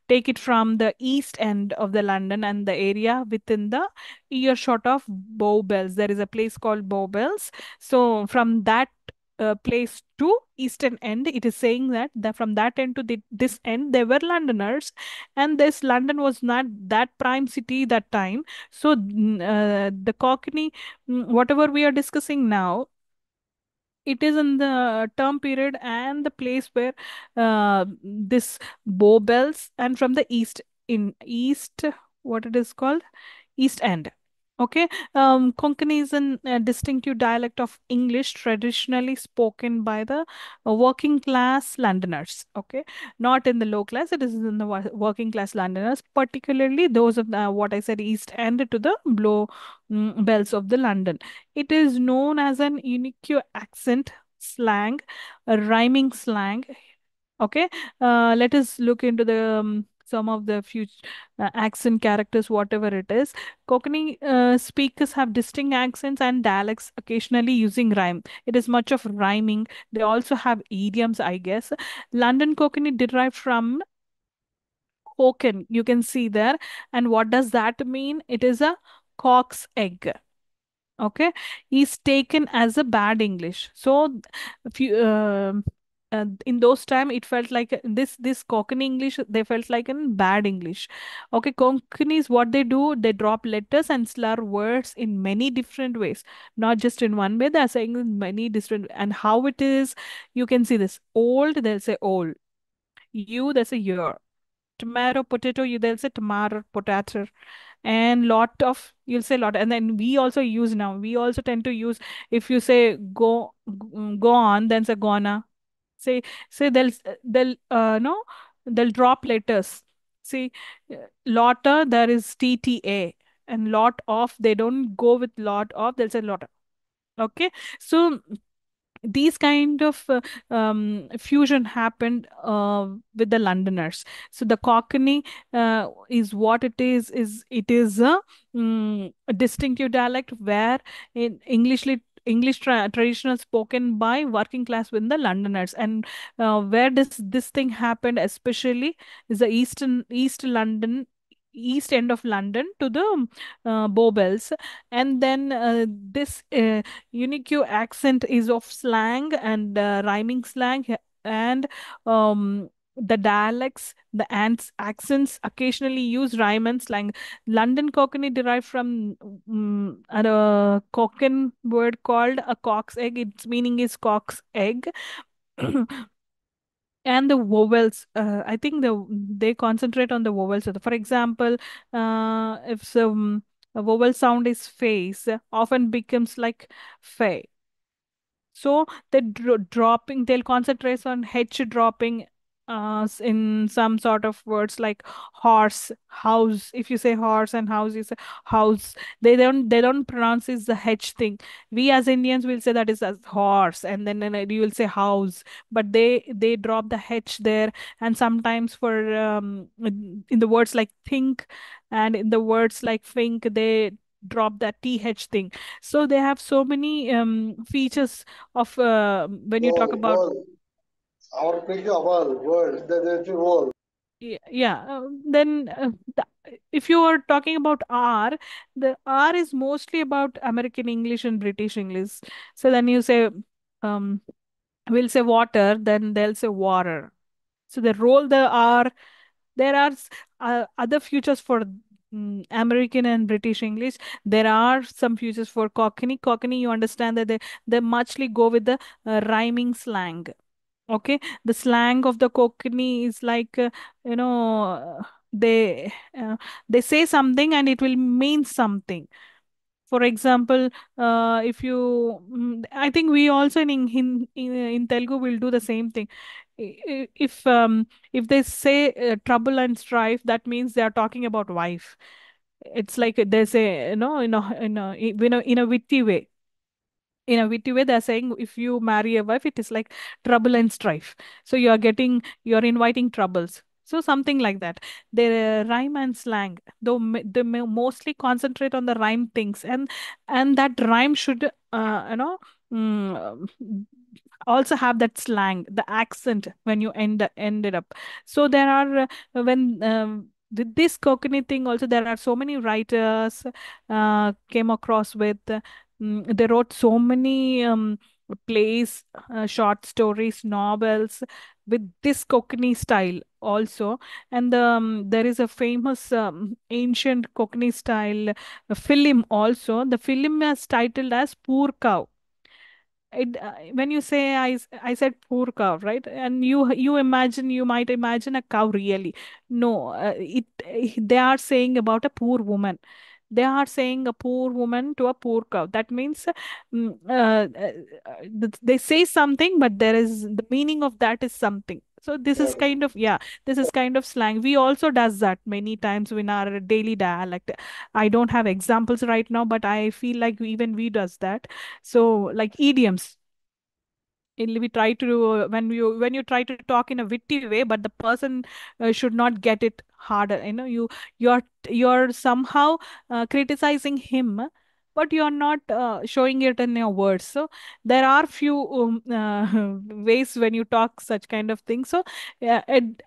take it from the east end of the London and the area within the earshot of Bow Bells. There is a place called Bow Bells. So from that place to eastern end, it is saying that from that end to this end there were Londoners, and this London was not that prime city that time. So the Cockney, whatever we are discussing now, it is in the term period and the place where this Bow Bells, and from the east, what it is called, East End. Okay, Konkani is a distinctive dialect of English traditionally spoken by the working class Londoners. Okay, not in the low class, it is in the working class Londoners, particularly those of what I said, East End to the Blow Bells of the London. It is known as an unique accent, slang, a rhyming slang. Okay, let us look into the some of the future accent characters, whatever it is. Cockney speakers have distinct accents and dialects, occasionally using rhyme. It is much of rhyming. They also have idioms, I guess. London Cockney derived from Hoken, you can see there. And what does that mean? It is a cock's egg. Okay, is taken as a bad English. So if you in those time it felt like this Konkani English, they felt like in bad English. Okay, Konkanis, what they do, they drop letters and slur words in many different ways, not just in one way. They're saying in many different, and how it is, you can see this old, they'll say old. You, there's a year. Tomato, potato, you, they'll say tomato, potato. And lot of, you'll say lot. And then we also use, now we also tend to use, if you say go on, then say gonna. Say they'll no, they'll drop letters. See, lotta, there is TTA, and lot of, they don't go with lot of, they'll say lotta. Okay, so these kind of fusion happened with the Londoners. So the Cockney is what it is it is a distinctive dialect where in English traditional spoken by working class within the Londoners. And where does this thing happened especially is the East London, east end of London to the Bow Bells. And then this unique accent is of slang and rhyming slang, and the dialects, the ants accents occasionally use rhyme and slang. London Cockney derived from a Cockney word called a cock's egg. Its meaning is cock's egg. And the vowels, I think they concentrate on the vowels. So for example, if some a vowel sound is face, often becomes like fe. So the dropping, they'll concentrate on H dropping in some sort of words like horse, house. If you say horse and house, you say house. They don't pronounce it the H thing. We as Indians will say that is as horse, and then you will say house. But they drop the H there, and sometimes for in the words like think, and in the words like think, they drop that TH thing. So they have so many features of when you talk World, about. world. Our picture, world. That's the world. Yeah, then if you are talking about R, the R is mostly about American English and British English. So then you say um we'll say water, then they'll say water. So they roll the R. There are other futures for American and British English. There are some features for Cockney. Cockney, you understand that they muchly go with the rhyming slang. Okay, the slang of the Cockney is like you know uh, they uh, they say something and it will mean something. For example, if you, I think we also in Telugu will do the same thing. If they say trouble and strife, that means they are talking about wife. It's like they say, in a witty way. In a witty way, they're saying if you marry a wife, it is like trouble and strife. So you're inviting troubles. So something like that. The rhyme and slang, though they may mostly concentrate on the rhyme things, and that rhyme should, mm, also have that slang, the accent when you ended up. So there are when with this coconut thing also, there are so many writers came across with. They wrote so many plays, short stories, novels with this Konkani style also. And there is a famous ancient Konkani style film also. The film is titled as Poor Cow. When you say I said poor cow, right? And you might imagine a cow really. No, they are saying about a poor woman. They are saying a poor woman to a poor cow. That means they say something, but there is the meaning of that is something. So this is Correct. kind of, yeah, this is kind of slang. We also does that many times in our daily dialect. I don't have examples right now, but I feel like even we does that. So like idioms, we try to when you try to talk in a witty way, but the person should not get it harder. You're somehow criticizing him, but you're not showing it in your words. So there are few ways when you talk such kind of things. So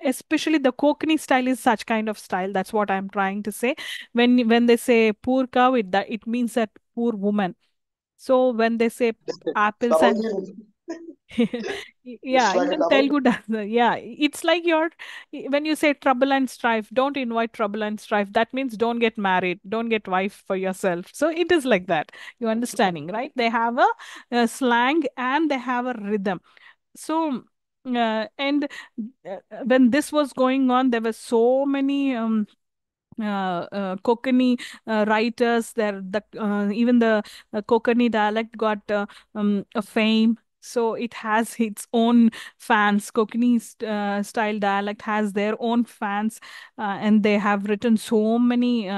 especially the Konkani style is such kind of style. That's what I'm trying to say. When they say poor cow, it means that poor woman. So when they say apples and Samadhi, yeah, it's like a even double. Telugu does that. Yeah, it's like when you say trouble and strife, don't invite trouble and strife. That means don't get married, don't get wife for yourself. So it is like that. You understanding, right? They have a slang and they have a rhythm. So and when this was going on, there were so many Konkani writers there. Even the Konkani dialect got a fame. So it has its own fans. Konkani style dialect has their own fans, and they have written so many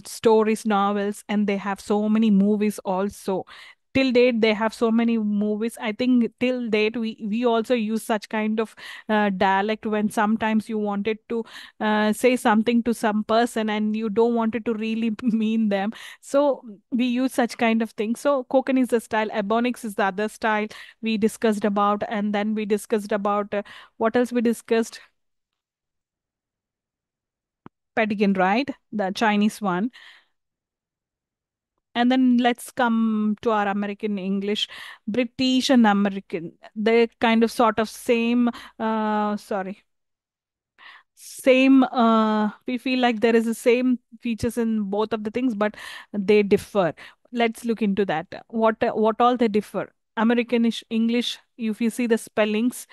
stories, novels, and they have so many movies also. Till date, they have so many movies. I think till date, we also use such kind of dialect when sometimes you wanted to say something to some person and you don't want it to really mean them. So we use such kind of things. So Kokan is the style, Ebonics is the other style we discussed about, and then we discussed about what else we discussed? Pedigan, right? The Chinese one. And then let's come to our American English, British and American. They kind of sort of same, sorry, same we feel like there is the same features in both of the things, but they differ. Let's look into that. What all they differ? Americanish English, if you see the spellings,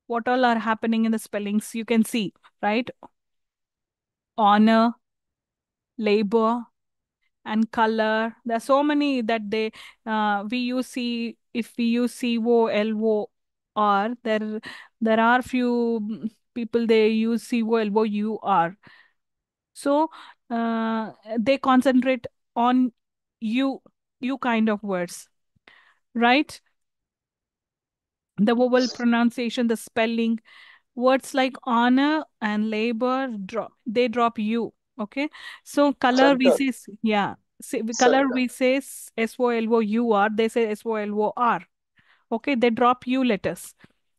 what all are happening in the spellings, you can see, right? Honor, labor, and color. There are so many that we use C. If we use COLOR, there are few people they use COLOUR. So they concentrate on you you kind of words, right? The vowel pronunciation, the spelling, words like honor and labor drop you. Okay. So color we Center, say yeah. Color center. we say SOLOUR, they say SOLOR. Okay, they drop U letters.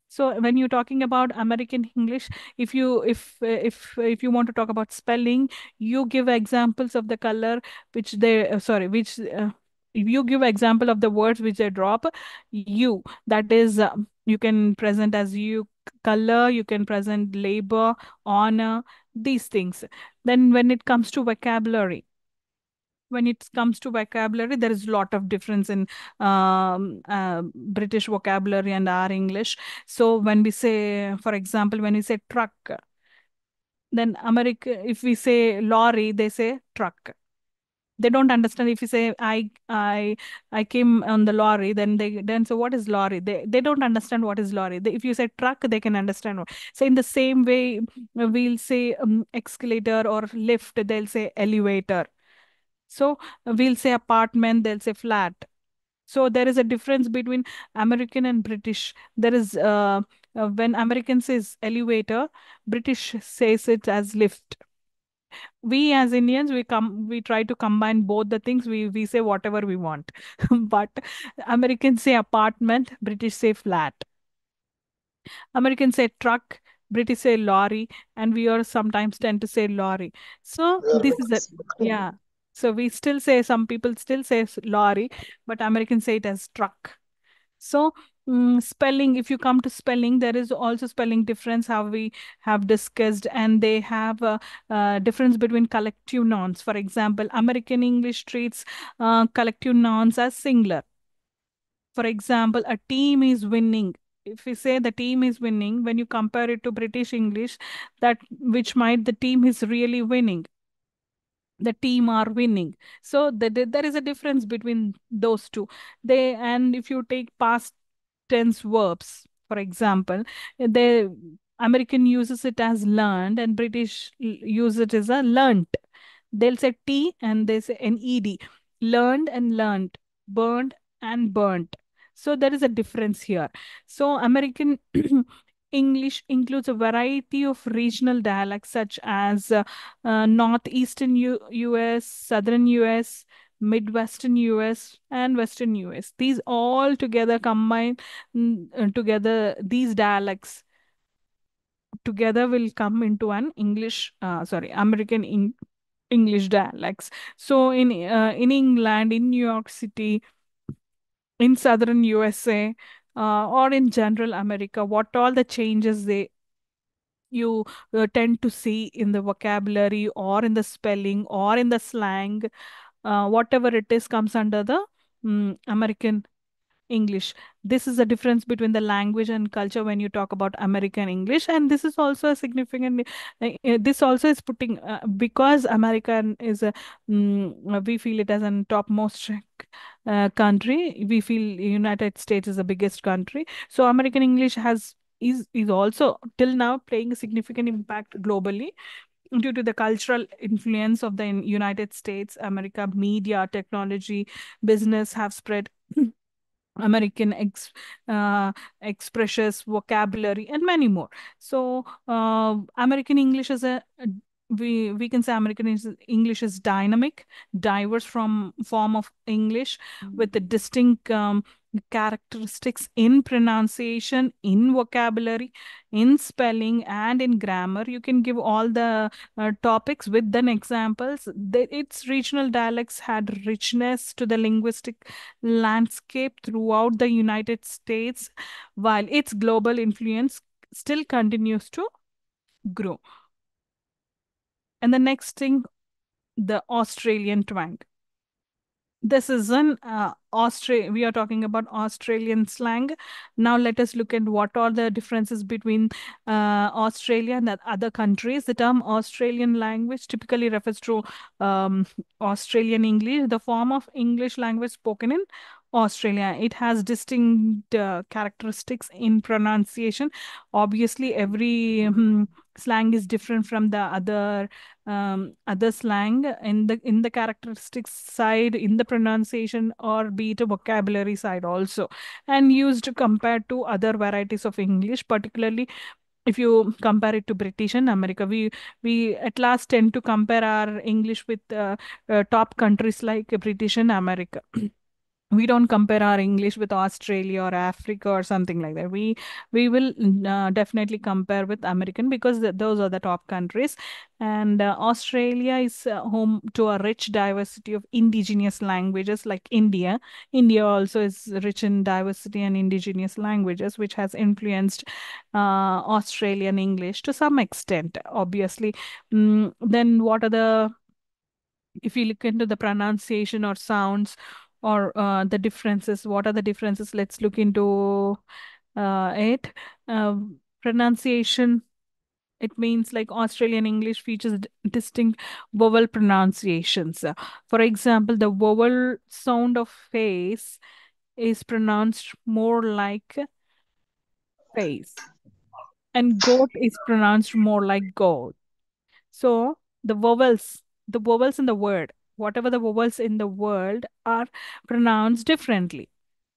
So when you're talking about American English, if you want to talk about spelling, you give examples of the color which they sorry which you give example of the words which they drop U. That is you can present as color, you can present labor, honor, these things. Then when it comes to vocabulary, there is a lot of difference in British vocabulary and our English. So when we say, for example, when we say truck, then America, if we say lorry, they say truck. They don't understand if you say I came on the lorry, then they then say what is lorry? They don't understand what is lorry. If you say truck, they can understand what. So in the same way, we'll say escalator or lift, they'll say elevator. So we'll say apartment, they'll say flat. So there is a difference between American and British. There is when American says elevator, British says it as lift. We as Indians, we try to combine both the things. We say whatever we want. But Americans say apartment, British say flat. Americans say truck, British say lorry, and we are sometimes tend to say lorry. So We are this is a, mixed. yeah. So we still say, some people still say lorry, but Americans say it as truck. So spelling, if you come to spelling, there is also spelling difference, how we have discussed, and they have a difference between collective nouns. For example, American English treats collective nouns as singular. For example, a team is winning. If we say the team is winning, when you compare it to British English, that which might the team is really winning. The team are winning. So there is a difference between those two. And if you take past tense verbs, for example, the American uses it as learned and British use it as a learnt. They'll say T and they say an ED. Learned and learnt. Burned and burnt. So there is a difference here. So American English includes a variety of regional dialects such as northeastern US, southern US, Midwestern US, and Western US. These all together combine together, these dialects together will come into an American English dialects. So in England, in New York City, in southern USA, or in general America, what all the changes you tend to see in the vocabulary or in the spelling or in the slang, whatever it is comes under the American English. This is the difference between the language and culture when you talk about American English, and this is also a significant. This also is putting because American is a we feel it as an topmost country. We feel United States is the biggest country, so American English is also till now playing a significant impact globally due to the cultural influence of the United States. America, media, technology, business have spread American expressions, vocabulary, and many more. So, American English is we can say English is dynamic, diverse from form of English with the distinct characteristics in pronunciation, in vocabulary, in spelling, and in grammar. You can give all the topics with then examples. Its regional dialects had richness to the linguistic landscape throughout the United States, while its global influence still continues to grow. And the next thing, the Australian twang. This is an we are talking about Australian slang. Now let us look at what are the differences between Australia and the other countries. The term Australian language typically refers to Australian English, the form of English language spoken in Australia. It has distinct characteristics in pronunciation. Obviously, every slang is different from the other slang in the characteristics side, in the pronunciation, or be it a vocabulary side also, and used compared to other varieties of English, particularly if you compare it to British and America. We at last tend to compare our English with top countries like British and America. We don't compare our English with Australia or Africa or something like that. We will definitely compare with American, because those are the top countries. And Australia is home to a rich diversity of indigenous languages, like India. India also is rich in diversity and indigenous languages, which has influenced Australian English to some extent, obviously. Then what are the, if you look into the pronunciation or sounds, or the differences, what are the differences? Let's look into it. Pronunciation, it means like Australian English features distinct vowel pronunciations. For example, the vowel sound of face is pronounced more like face, and goat is pronounced more like goat. So the vowels in the word, whatever the vowels in the word are pronounced differently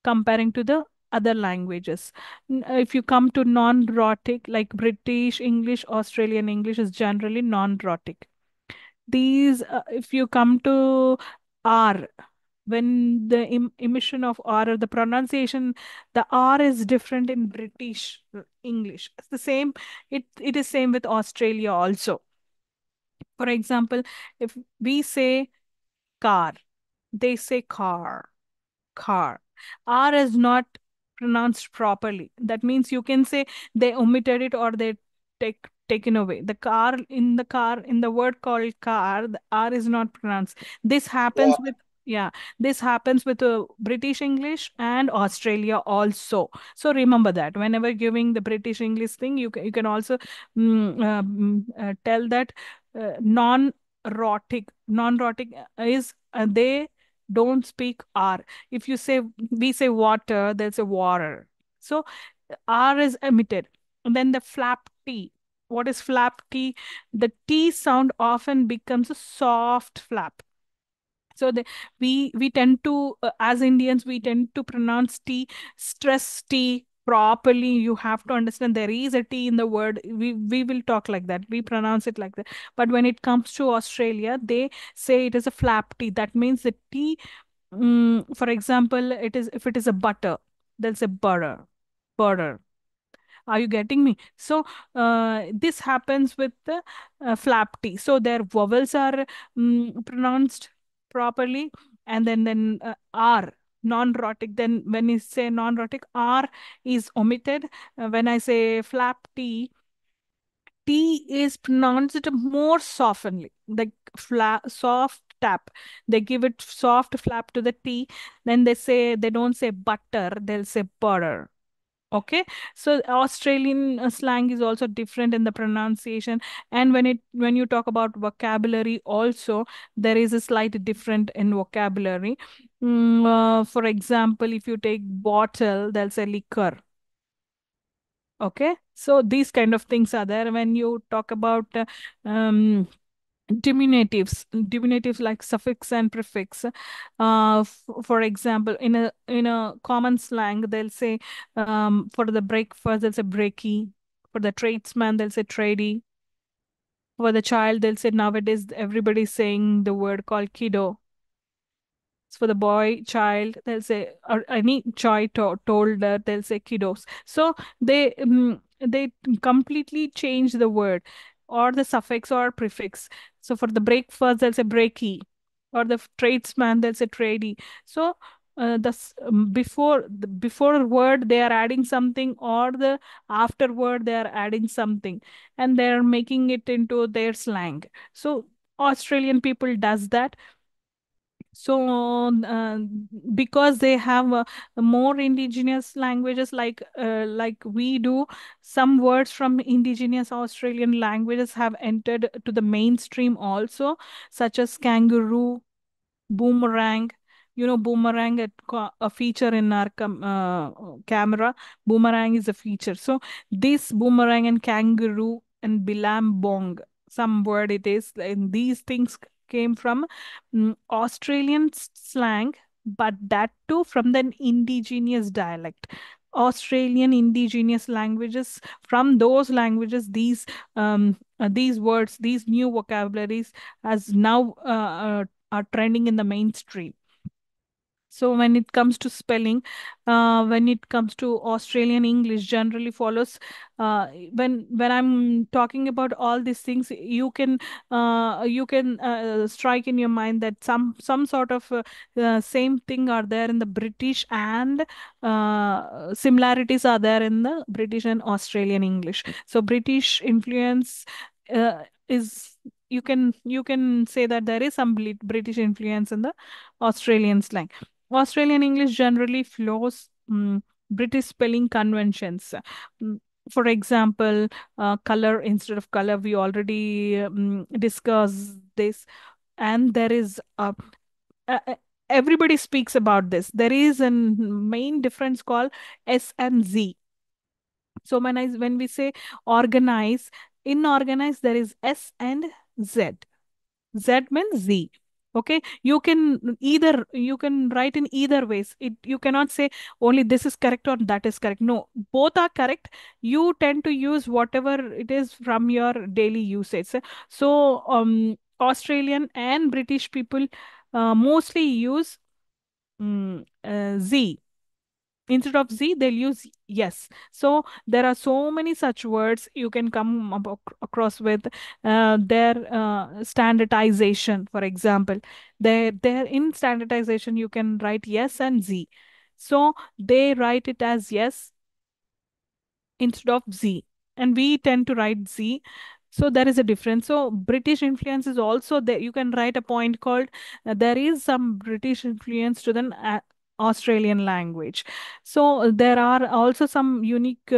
comparing to the other languages. If you come to non-rhotic, like British English, Australian English is generally non-rhotic. These, if you come to R, when the emission of R, or the pronunciation, the R is different in British English. It's the same. It is same with Australia also. For example, if we say car, they say car, car. R is not pronounced properly. That means you can say they omitted it, or they taken away. The car in the word called car, the R is not pronounced. This happens Wow. with, yeah, this happens with British English and Australia also. So remember that whenever giving the British English thing, you can also tell that non-rhotic is they don't speak R. If you say, we say water, they'll say water. So R is emitted. And then the flap T. What is flap T? The T sound often becomes a soft flap. So we tend to, as Indians, we tend to pronounce T, stress T properly. You have to understand there is a T in the word. We will talk like that. We pronounce it like that. But when it comes to Australia, they say it is a flap T. That means the T, for example, it is, if it is a butter, they'll say butter, butter. Are you getting me? So this happens with the flap T. So their vowels are pronounced properly, and then R, non-rhotic. Then when you say non-rhotic, R is omitted. When I say flap T, T is pronounced more softenly, like soft tap. They give it soft flap to the T. Then they say, they don't say butter, they'll say butter. Okay, so Australian slang is also different in the pronunciation, and when you talk about vocabulary, also there is a slight different in vocabulary. For example, if you take bottle, they'll say liquor. Okay, so these kind of things are there. When you talk about diminutives like suffix and prefix, for example, in a common slang, they'll say, for the breakfast, they'll say breaky. For the tradesman, they'll say tradie. For the child, they'll say, nowadays everybody's saying the word called kiddo. For the boy child, they'll say, or any child toddler, they'll say kiddos. So they completely change the word, or the suffix or prefix. So for the breakfast, they'll say breaky, or the tradesman, they'll say tradie. So before word they are adding something, or the afterward they are adding something, and they're making it into their slang. So Australian people does that. So because they have more indigenous languages, like we do, some words from indigenous Australian languages have entered to the mainstream also, such as kangaroo, boomerang. You know, boomerang, a feature in our camera. Boomerang is a feature. So this boomerang and kangaroo and bilambong, some word it is, and these things came from Australian slang, but that too from the indigenous dialect. Australian indigenous languages, from those languages, these words, these new vocabularies, as now are trending in the mainstream. So when it comes to spelling, when it comes to Australian English, generally follows. When I'm talking about all these things, you can strike in your mind that some sort of same thing are there in the British, and similarities are there in the British and Australian English. So British influence is, you can say that there is some British influence in the Australian slang. Australian English generally follows British spelling conventions. Mm, For example, color instead of color, we already discussed this, and there is uh, uh, everybody speaks about this. There is a main difference called S and Z. So when we say organize, in organize there is S and Z. Z means Z. Okay, you can write in either ways. You cannot say only this is correct or that is correct. No, both are correct. You tend to use whatever it is from your daily usage. So Australian and British people mostly use Z. Instead of Z, they'll use yes. So there are so many such words you can come across with. Their standardization, for example, there in standardization you can write yes and Z. So they write it as yes instead of Z, and we tend to write Z. So there is a difference. So British influence is also there. You can write a point called there is some British influence to the Australian language. So there are also some unique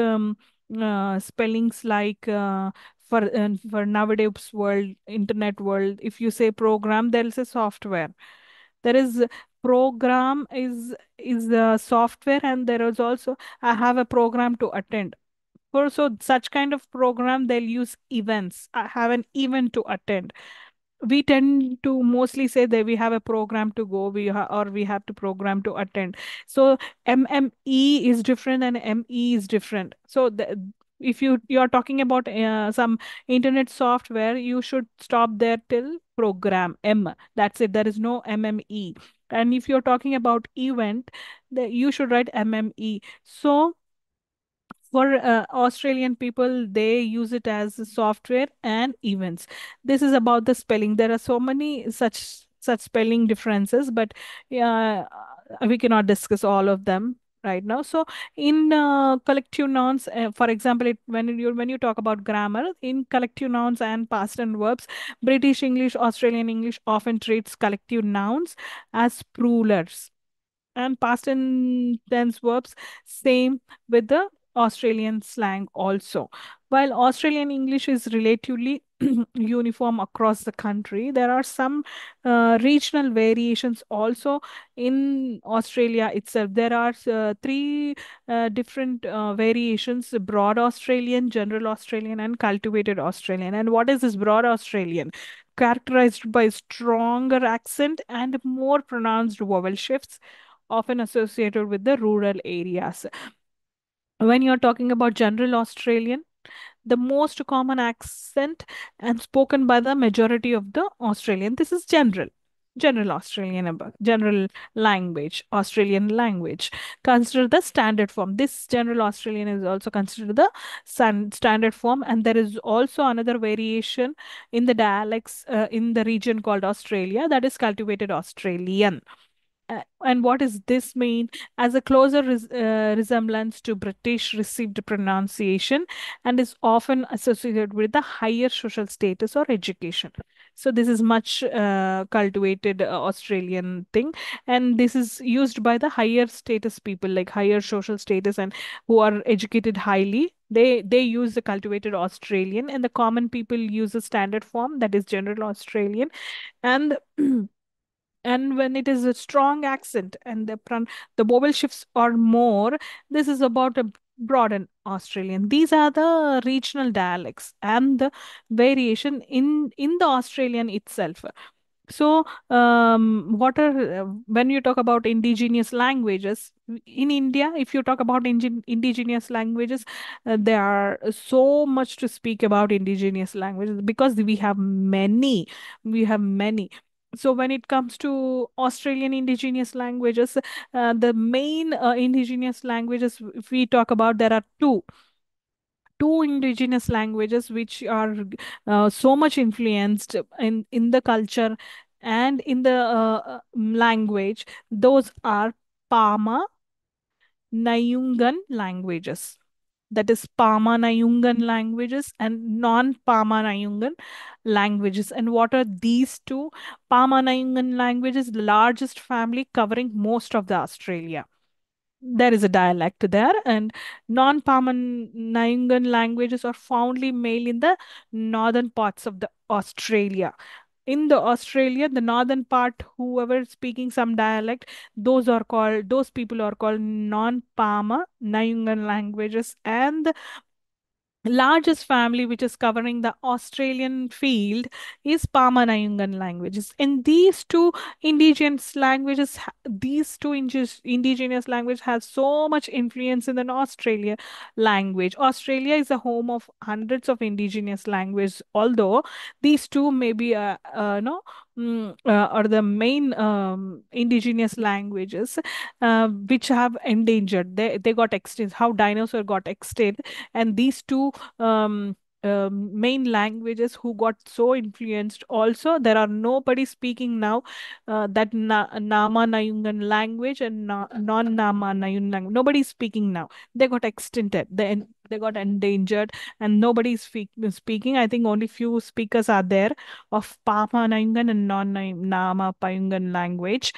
spellings like for nowadays world, internet world. If you say program, there is a software. There is program is the software, and there is also I have a program to attend. So such kind of program, they'll use events. I have an event to attend. We tend to mostly say that we have a program to go, or we have to program to attend. So MME is different and ME is different. So if you're talking about some internet software, you should stop there till program M. That's it. There is no MME. And if you're talking about event, you should write MME. So for Australian people, they use it as a software and events. This is about the spelling. There are so many such spelling differences, but yeah, we cannot discuss all of them right now. So in collective nouns, for example, when you talk about grammar in collective nouns and past and verbs, British English, Australian English often treats collective nouns as plurals, and past and tense verbs same with the Australian slang also. While Australian English is relatively uniform across the country, there are some regional variations also in Australia itself. There are three different variations: broad Australian, general Australian, and cultivated Australian. And what is this broad Australian? Characterized by stronger accent and more pronounced vowel shifts, often associated with the rural areas. When you're talking about general Australian, the most common accent and spoken by the majority of the Australian. This is general Australian, general language, Australian language. Consider the standard form. This general Australian is also considered the standard form, and there is also another variation in the dialects in the region called Australia, that is cultivated Australian. And what does this mean? As a closer resemblance to British received pronunciation, and is often associated with the higher social status or education. So this is much cultivated Australian thing, and this is used by the higher status people, like higher social status and who are educated highly. They use the cultivated Australian, and the common people use the standard form, that is general Australian. And and when it is a strong accent and the vowel shifts are more, this is about a broad and Australian. These are the regional dialects and the variation in the Australian itself. So what are when you talk about indigenous languages in India, if you talk about indigenous languages, there are so much to speak about indigenous languages, because we have many. So when it comes to Australian indigenous languages, the main indigenous languages, if we talk about, there are two indigenous languages which are so much influenced in the culture and in the language. Those are Pama Nayungan languages. That is Pama Nayungan languages and non-Pama Nayungan languages. And what are these two? Pama Nayungan languages, the largest family covering most of the Australia. There is a dialect there, and non-Paman languages are foundly male in the northern parts of the Australia. In the Australia, the northern part, whoever is speaking some dialect, those people are called non-Pama Nayungan languages, and largest family which is covering the Australian field is Pamanayungan languages. And these two indigenous languages, indigenous language has so much influence in the Australia language. Australia is a home of hundreds of indigenous languages, although these two may be no are the main indigenous languages which have endangered. They got extinct. How dinosaur got extinct, and these two main languages who got so influenced. Also, there are nobody speaking now that Nama Nayungan language and non-Nama Nayungan language. Nobody is speaking now. They got extincted. They got endangered, and nobody is speaking. I think only few speakers are there of Pama Nayungan and non-Nama Payungan language.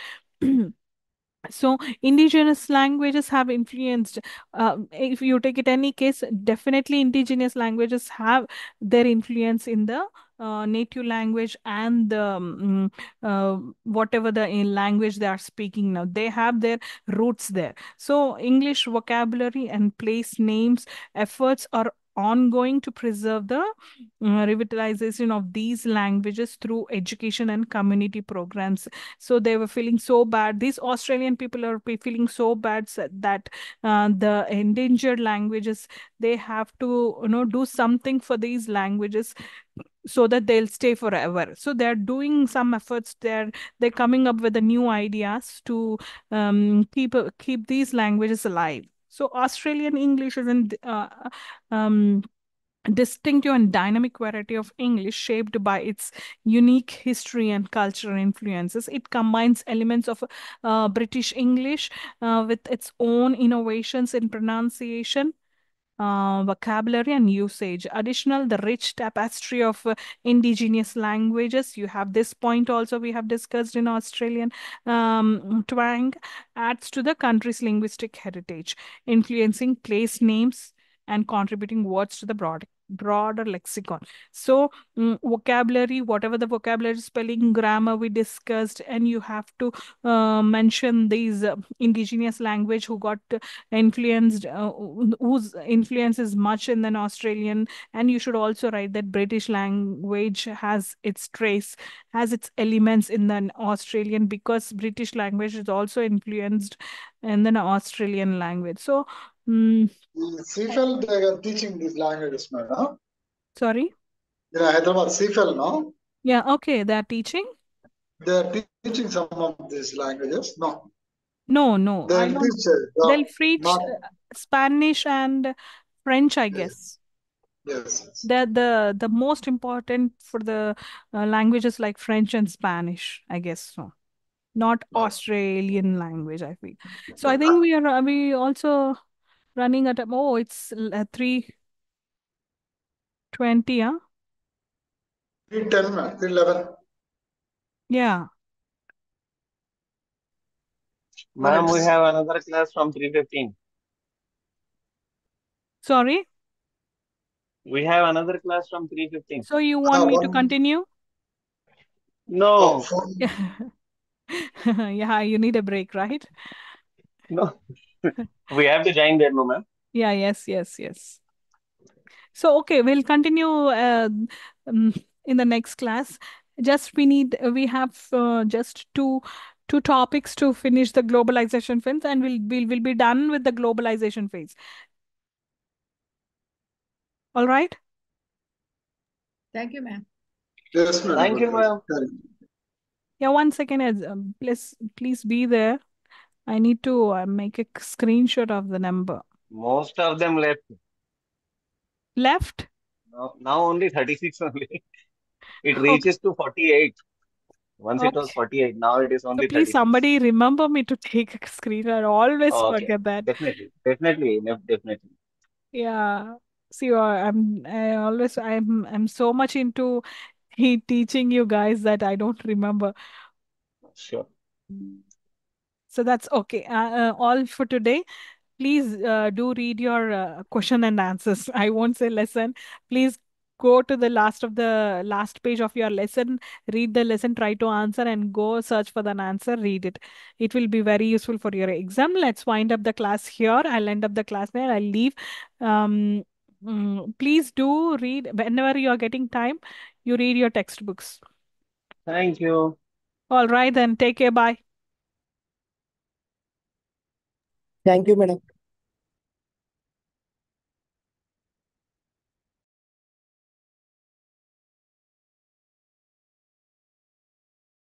So indigenous languages have influenced, if you take it any case, definitely indigenous languages have their influence in the native language and the whatever the language they are speaking now, they have their roots there. So English vocabulary and place names efforts are ongoing to preserve the revitalization of these languages through education and community programs. So they were feeling so bad. These Australian people are feeling so bad that the endangered languages, they have to do something for these languages so that they'll stay forever. So they're doing some efforts. They're coming up with the new ideas to keep these languages alive. So Australian English is in um, distinctive and dynamic variety of English shaped by its unique history and cultural influences. It combines elements of British English with its own innovations in pronunciation, vocabulary and usage. Additional, the rich tapestry of indigenous languages. You have this point also we have discussed in Australian twang adds to the country's linguistic heritage, influencing place names and contributing words to the broader lexicon. So vocabulary, whatever the vocabulary, spelling, grammar we discussed, and you have to mention these indigenous language who got influenced, whose influence is much in an Australian. And you should also write that British language has its trace, has its elements in the Australian, because British language is also influenced in the Australian language. So CFL, they are teaching these languages, madam. sorry. Yeah, Hyderabad CFL, no? Yeah, okay, they're teaching. They are teaching some of these languages. No, No, they I will don't. teach. They'll Not preach Spanish and French, I yes, guess. yes. They're the most important for the languages like French and Spanish, I guess so. Not Australian language, I feel. So I think we also running at it's 3:20, huh? 3:10, 3:11. Yeah. Ma'am, we Minutes. have another class from 3:15. Sorry. We have another class from 3:15. So you want me to continue? Oh, No, Yeah, you need a break, right? no. We have to join that, no, ma'am. Yeah, yes. So, okay, we'll continue um, in the next class. Just we have just two topics to finish the globalization phase, and we'll be done with the globalization phase. All right? Thank you, ma'am. yes, madam. Thank you, ma'am. Correct. Yeah, 1 second. Please be there. I need to make a screenshot of the number. Most of them left. Left? Now only 36 only. It Okay. reaches to 48. Once it was Okay. 48. Now it is So only please 36. somebody remember me to take a screenshot. I always Oh, okay. forget that. Definitely. Definitely. Yeah. See, I'm so much into teaching you guys that I don't remember. Sure. So that's okay. All for today. Please do read your question and answers. I won't say lesson. Please go to the last page of your lesson, read the lesson, try to answer, and go search for an answer, read it. It will be very useful for your exam. Let's wind up the class here. I'll end up the class there. I'll leave. Please do read whenever you are getting time. You read your textbooks. Thank you. All right, then take care. Bye. Thank you, madam.